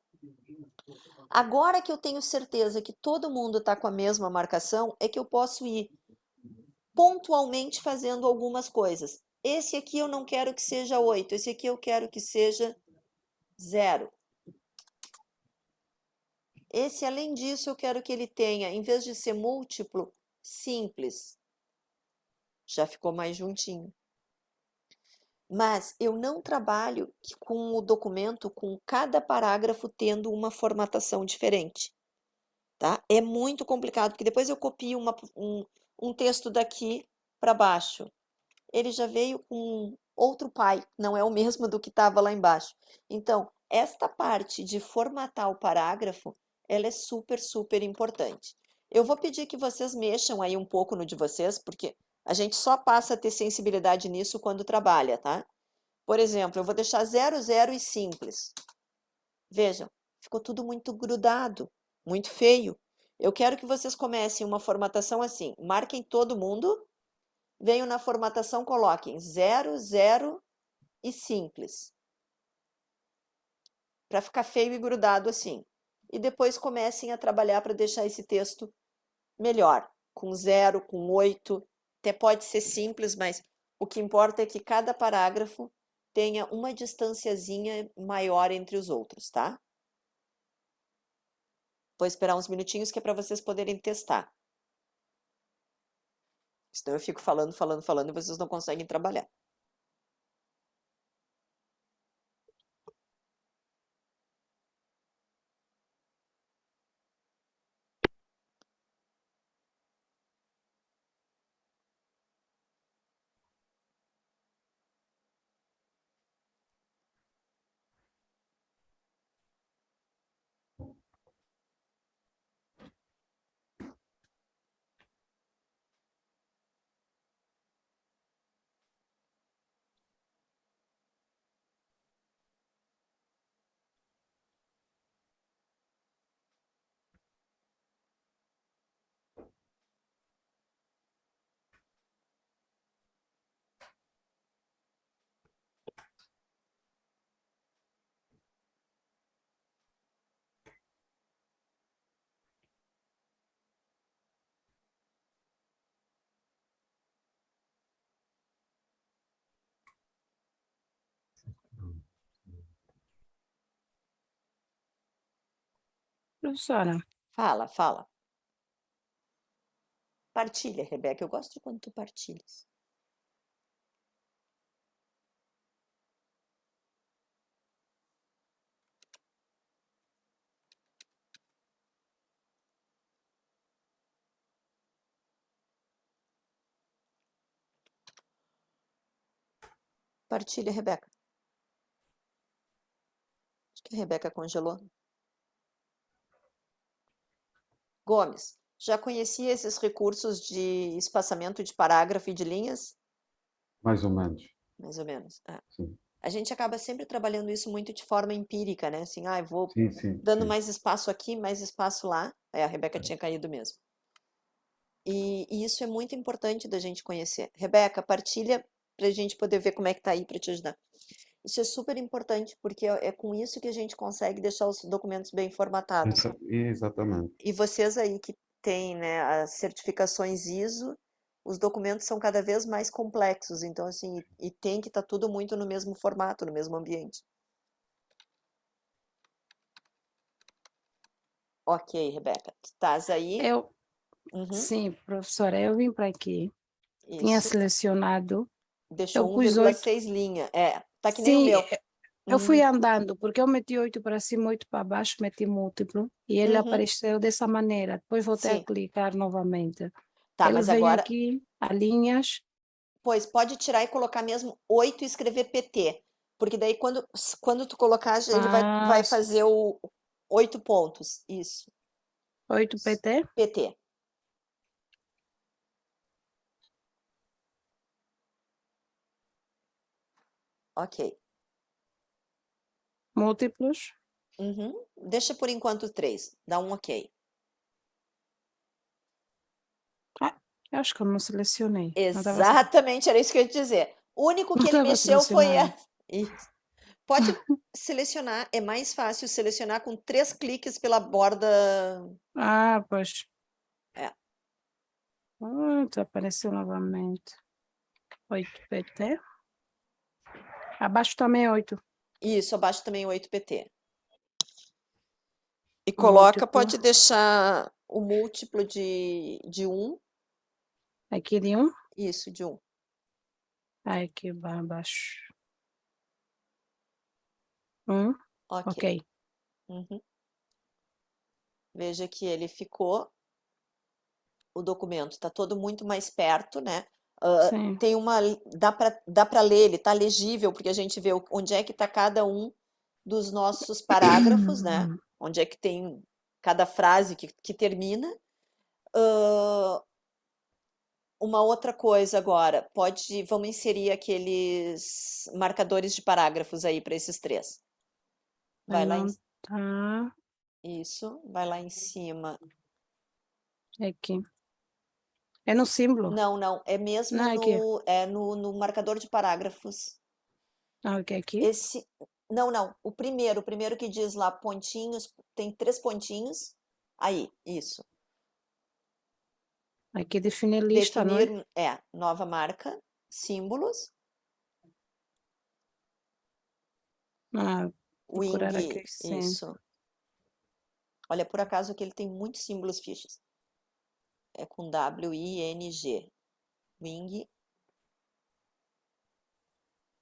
Agora que eu tenho certeza que todo mundo está com a mesma marcação, é que eu posso ir pontualmente fazendo algumas coisas. Esse aqui eu não quero que seja 8, esse aqui eu quero que seja 0. Esse, além disso, eu quero que ele tenha, em vez de ser múltiplo, simples. Já ficou mais juntinho. Mas eu não trabalho com o documento, com cada parágrafo tendo uma formatação diferente. Tá? É muito complicado, porque depois eu copio um texto daqui para baixo. Ele já veio com outro pai, não é o mesmo do que estava lá embaixo. Então, esta parte de formatar o parágrafo, ela é super, super importante. Eu vou pedir que vocês mexam aí um pouco no de vocês, porque a gente só passa a ter sensibilidade nisso quando trabalha, tá? Por exemplo, eu vou deixar 0, 0 e simples. Vejam, ficou tudo muito grudado, muito feio. Eu quero que vocês comecem uma formatação assim. Marquem todo mundo, venham na formatação, coloquem 0, 0 e simples. Para ficar feio e grudado assim. E depois comecem a trabalhar para deixar esse texto melhor, com 0, com 8, até pode ser simples, mas o que importa é que cada parágrafo tenha uma distanciazinha maior entre os outros, tá? Vou esperar uns minutinhos que é para vocês poderem testar. Senão eu fico falando e vocês não conseguem trabalhar. Professora, Fala, fala. Partilha, Rebeca. Eu gosto quando tu partilhas. Partilha, Rebeca. Acho que a Rebeca congelou. Gomes, já conhecia esses recursos de espaçamento de parágrafo e de linhas? Mais ou menos. Mais ou menos. É. Sim, A gente acaba sempre trabalhando isso muito de forma empírica, né? Assim, eu vou sim, dando sim. mais espaço aqui, mais espaço lá. A Rebeca tinha caído mesmo. E isso é muito importante da gente conhecer. Rebeca, partilha para a gente poder ver como é que tá aí para te ajudar. Isso é super importante, porque é com isso que a gente consegue deixar os documentos bem formatados. Exatamente. E vocês aí que têm, né, as certificações ISO, os documentos são cada vez mais complexos, então assim, e tem que estar tudo muito no mesmo formato, no mesmo ambiente. Ok, Rebeca, tu estás aí? Uhum, sim, professora, eu vim para aqui, tinha isso. selecionado, Deixou eu pus 8. 1,6 linha. Tá que nem o Sim, meu. eu fui andando, porque eu meti 8 para cima, 8 para baixo, meti múltiplo, e ele Uhum, apareceu dessa maneira. Depois voltei a sim. clicar novamente. Tá, Ele mas vem agora, aqui, a linhas, pois, pode tirar e colocar mesmo 8 e escrever PT. Porque daí quando tu colocar, ele vai fazer o 8 pontos. Isso. 8 PT, PT. Ok. múltiplos. Uhum. Deixa por enquanto 3. Dá um ok. Eu acho que eu não selecionei. Exatamente, era isso que eu ia te dizer. O único que Não ele estava mexeu foi selecionado. Isso. Pode selecionar, é mais fácil selecionar com 3 cliques pela borda. Pois. É. Apareceu novamente. 8 PT. Abaixo também é 8. Isso, abaixo também 8 PT. E coloca, pode deixar o múltiplo de 1. Aqui de 1? Isso, de 1. Aqui abaixo. 1. Ok. Uhum. Veja que ele ficou. O documento está todo muito mais perto, né? Sim. Tem dá para ler, ele está legível, porque a gente vê onde é que está cada um dos nossos parágrafos, né? Onde é que tem cada frase que termina. Ah, uma outra coisa agora, vamos inserir aqueles marcadores de parágrafos aí para esses três. Vai lá Não tá isso, vai lá em cima. aqui. É no símbolo? Não, é mesmo Não, aqui. no marcador de parágrafos. Ah, ok, aqui. Não, o primeiro que diz lá pontinhos, tem 3 pontinhos. Aí, isso. Aqui definir lista, não é? Definir, nova marca, símbolos, Ah, procurar wing, aqui, sim. isso. Olha, por acaso aqui ele tem muitos símbolos fiches. É com W-I-N-G. Wing,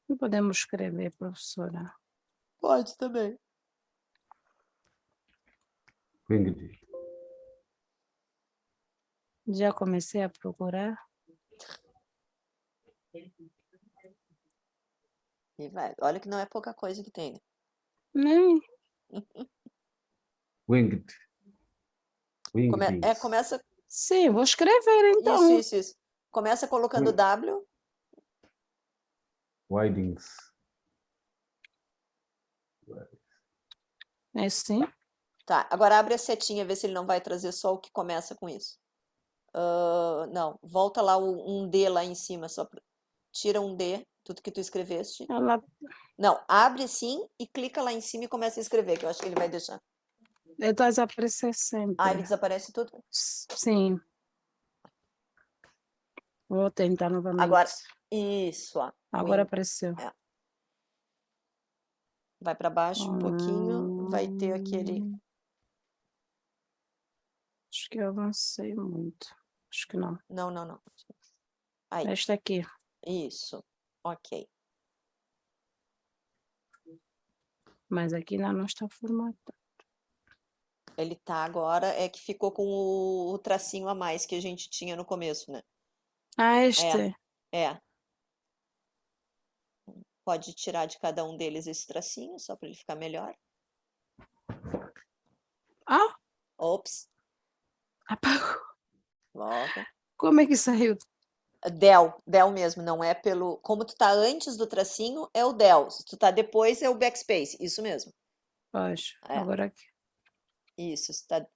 Não podemos escrever, professora. pode também. Winged. Já comecei a procurar. E vai. Olha que não é pouca coisa que tem, né? Nem. Winged. Winged. Começa. Sim, vou escrever então. Isso. Começa colocando W. Widings. É assim? Tá, agora abre a setinha, vê se ele não vai trazer só o que começa com isso. Não, volta lá um D lá em cima, tira um D, tudo que tu escreveste. Ela... Não, abre sim e clica lá em cima e começa a escrever, que eu acho que ele vai deixar. Ele vai desaparecer sempre. Ah, ele desaparece tudo? Sim. Vou tentar novamente. Agora, isso, ó. Agora Wing. apareceu. Vai para baixo um pouquinho, vai ter aquele... Acho que eu avancei muito. Acho que não. Não. Aí. Esta aqui. Isso, ok. Mas aqui ainda não está formatado. Ele tá agora, é que ficou com o tracinho a mais que a gente tinha no começo, né? Ah, este? É. Pode tirar de cada um deles esse tracinho, só para ele ficar melhor. Ah! Ops. Apagou. Volta. Como é que saiu? Del mesmo, não é pelo... Como tu tá antes do tracinho, é o del. Se tu tá depois, é o backspace. Isso mesmo. Pois, agora aqui. Isso, está...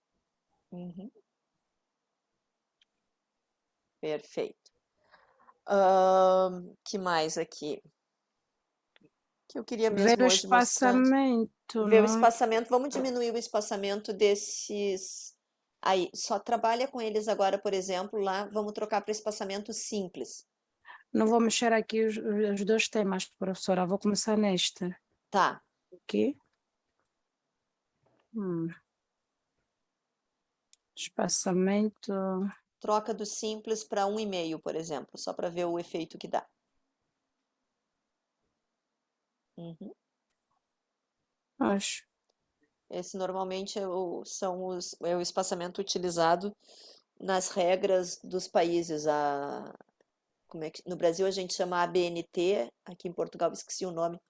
Uhum. Perfeito. Que mais aqui? Que eu queria mesmo Ver o hoje mostrar. espaçamento, Ver o não é? espaçamento. Vamos diminuir o espaçamento desses... Aí, só trabalha com eles agora, por exemplo, lá, vamos trocar para espaçamento simples. Não vou mexer aqui os dois temas, professora. Vou começar neste. Tá. Aqui. Espaçamento. Troca do simples para 1,5, por exemplo, só para ver o efeito que dá. Uhum. Acho. Esse normalmente é o espaçamento utilizado nas regras dos países. No Brasil a gente chama ABNT, aqui em Portugal esqueci o nome.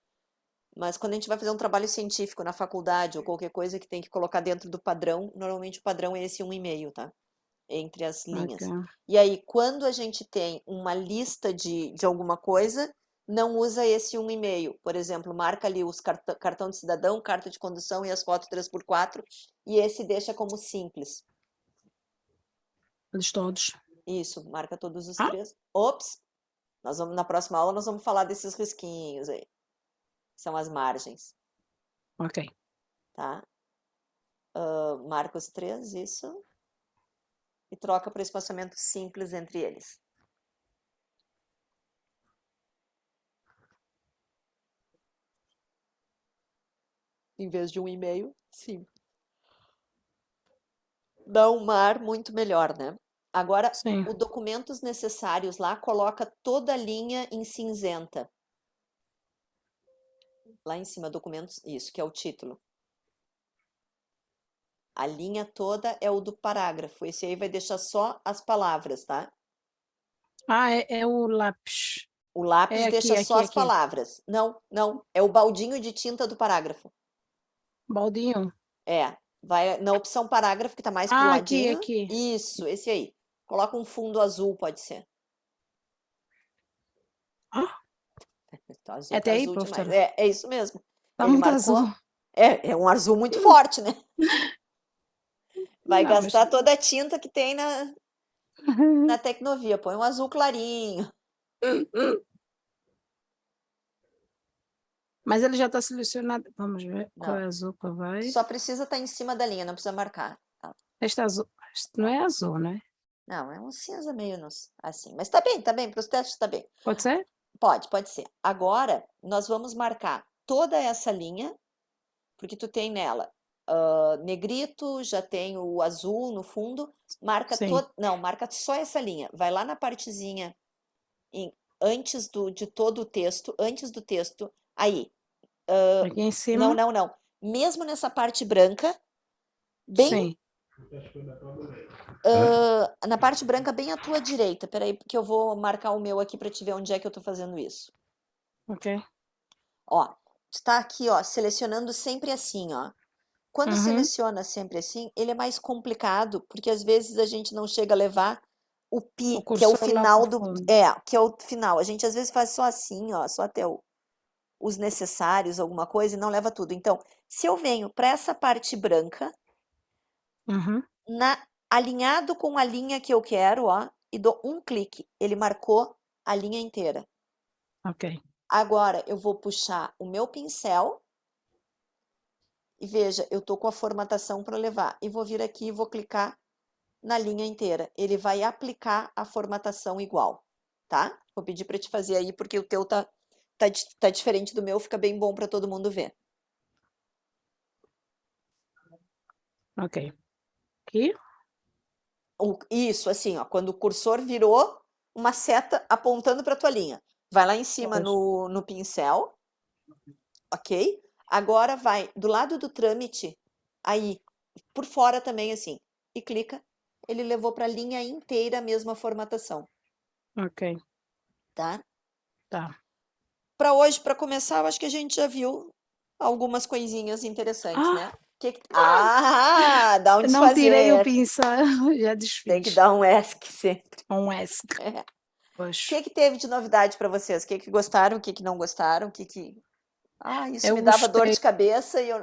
Mas quando a gente vai fazer um trabalho científico na faculdade ou qualquer coisa que tem que colocar dentro do padrão, normalmente o padrão é esse 1,5, tá? Entre as linhas. Okay. E aí, quando a gente tem uma lista de alguma coisa, não usa esse 1,5. Por exemplo, marca ali os cartão de cidadão, carta de condução e as fotos 3x4, e esse deixa como simples. Eles todos. Isso, marca todos os 3. Ops! Na próxima aula nós vamos falar desses risquinhos aí. São as margens. Ok. Tá? Marca os 3, isso. E troca para espaçamento simples entre eles. Em vez de 1,5, sim. Dá um mar muito melhor, né? Agora, Sim. os documentos necessários lá, coloca toda a linha em cinzenta. Lá em cima, documentos, isso, que é o título. A linha toda é o do parágrafo. Esse aí vai deixar só as palavras, tá? Ah, é o lápis. O lápis deixa só as aqui. palavras. Não. É o baldinho de tinta do parágrafo. Baldinho? É. Vai na opção parágrafo, que tá mais pro Ah, aqui, ladinho. aqui. Isso, esse aí. Coloca um fundo azul, pode ser. Ah, Tá azul, até tá aí, azul demais. professora. É isso mesmo. Tá Ele muito marcou. azul. É um azul muito forte, né? Vai Não, mas... gastar toda a tinta que tem na Tecnovia. Põe um azul clarinho. Mas ele já está selecionado. Vamos ver qual Não. é azul que vai. Só precisa estar em cima da linha, não precisa marcar. Tá? Este azul. Este não é azul, né? Não, é um cinza meio assim. Mas tá bem, para os testes tá bem. Pode ser? Pode ser. Agora, nós vamos marcar toda essa linha, porque tu tem nela negrito, já tem o azul no fundo, marca Sim. não, marca só essa linha. Vai lá na partezinha antes de todo o texto, antes do texto, aí. Aqui em cima? Não. Mesmo nessa parte branca, bem Sim. na parte branca, bem à tua direita. Peraí, porque eu vou marcar o meu aqui para te ver onde é que eu tô fazendo isso. Ok. Ó, está aqui, ó, selecionando sempre assim, ó. Quando seleciona sempre assim, ele é mais complicado, porque às vezes a gente não chega a levar o pi, que é o cursor lá final pro fundo. que é o final. A gente às vezes faz só assim, ó, só até os necessários, alguma coisa, e não leva tudo. Então, se eu venho para essa parte branca, alinhado com a linha que eu quero, ó, e dou um clique, ele marcou a linha inteira. Ok. Agora eu vou puxar o meu pincel e veja, eu tô com a formatação para levar. E vou vir aqui e vou clicar na linha inteira. Ele vai aplicar a formatação igual, tá? Vou pedir para te fazer aí, porque o teu tá diferente do meu, fica bem bom para todo mundo ver. Ok. Aqui? Isso, assim, ó, quando o cursor virou uma seta apontando para tua linha. Vai lá em cima no pincel, ok? Agora vai do lado do trâmite, aí, por fora também, assim, e clica. Ele levou para a linha inteira a mesma formatação. Ok. Tá? Tá. Para hoje, para começar, eu acho que a gente já viu algumas coisinhas interessantes, né? Dá um desfazer. Não tirei o pincel, já desfiz. Tem que dar um ESC sempre. Um ESC. É. Pois. O que teve de novidade para vocês? O que gostaram, o que não gostaram? Isso Eu me dava dor gostei de cabeça e eu...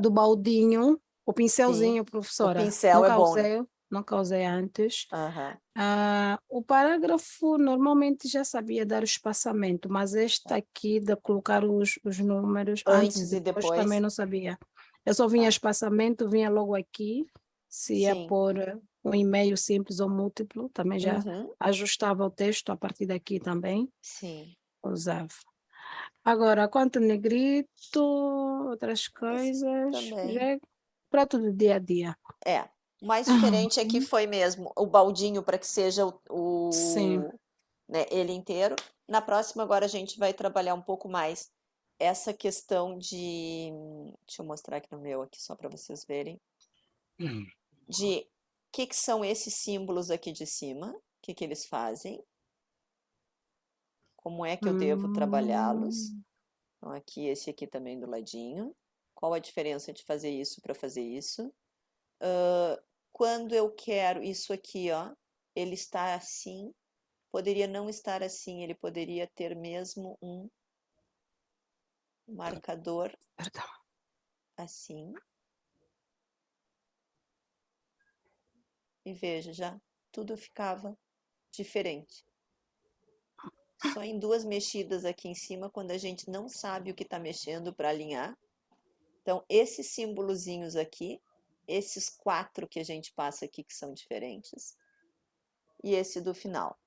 do baldinho, o pincelzinho, Sim, professora. o pincel é bom, né? Nunca usei antes. Uhum. O parágrafo normalmente já sabia dar o espaçamento, mas este aqui de colocar os números antes e depois também não sabia. Eu só vinha espaçamento, vinha logo aqui, se ia pôr um e-mail simples ou múltiplo, também já ajustava o texto a partir daqui também. Sim. Usava. Agora, quanto negrito, outras coisas, já é prato do dia a dia. O mais diferente aqui foi mesmo o baldinho para que seja né, ele inteiro. Na próxima, agora a gente vai trabalhar um pouco mais essa questão de... Deixa eu mostrar aqui no meu, aqui só para vocês verem. De o que são esses símbolos aqui de cima, o que eles fazem. Como é que eu devo trabalhá-los? Então, aqui, esse aqui também do ladinho. Qual a diferença de fazer isso para fazer isso? Quando eu quero isso aqui, ó, ele está assim, poderia não estar assim, ele poderia ter mesmo um marcador assim. E veja, já tudo ficava diferente. Só em duas mexidas aqui em cima, quando a gente não sabe o que está mexendo para alinhar. Então, esses símbolozinhos aqui, esses 4 que a gente passa aqui que são diferentes, e esse do final.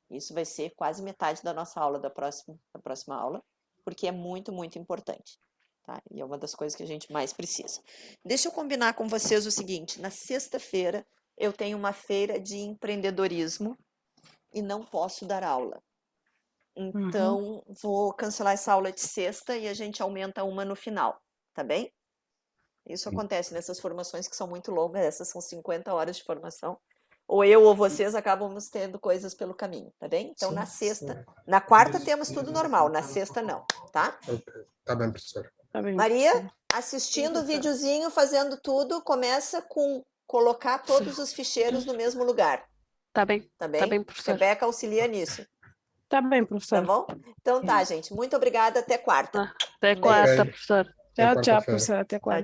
Isso vai ser quase metade da nossa aula, da próxima aula, porque é muito, muito importante. Tá? E é uma das coisas que a gente mais precisa. Deixa eu combinar com vocês o seguinte, na sexta-feira eu tenho uma feira de empreendedorismo e não posso dar aula. Então, vou cancelar essa aula de sexta e a gente aumenta uma no final, tá bem? Isso acontece nessas formações que são muito longas, essas são 50 horas de formação. Ou eu ou vocês acabamos tendo coisas pelo caminho, tá bem? Então, na sexta, na quarta temos tudo normal, na sexta não, tá? Tá bem, professora. Tá bem, Maria, professora. assistindo o videozinho, fazendo tudo, começa com colocar todos os ficheiros no mesmo lugar. Tá bem, Tá tá bem? bem, professora. Rebeca auxilia nisso. Tá bem, Tá professora. bom? Então tá, gente. Muito obrigada. Até quarta. Até Um quarta, beijo. professora. Tchau, tchau, quarta-feira. professora. Até quarta.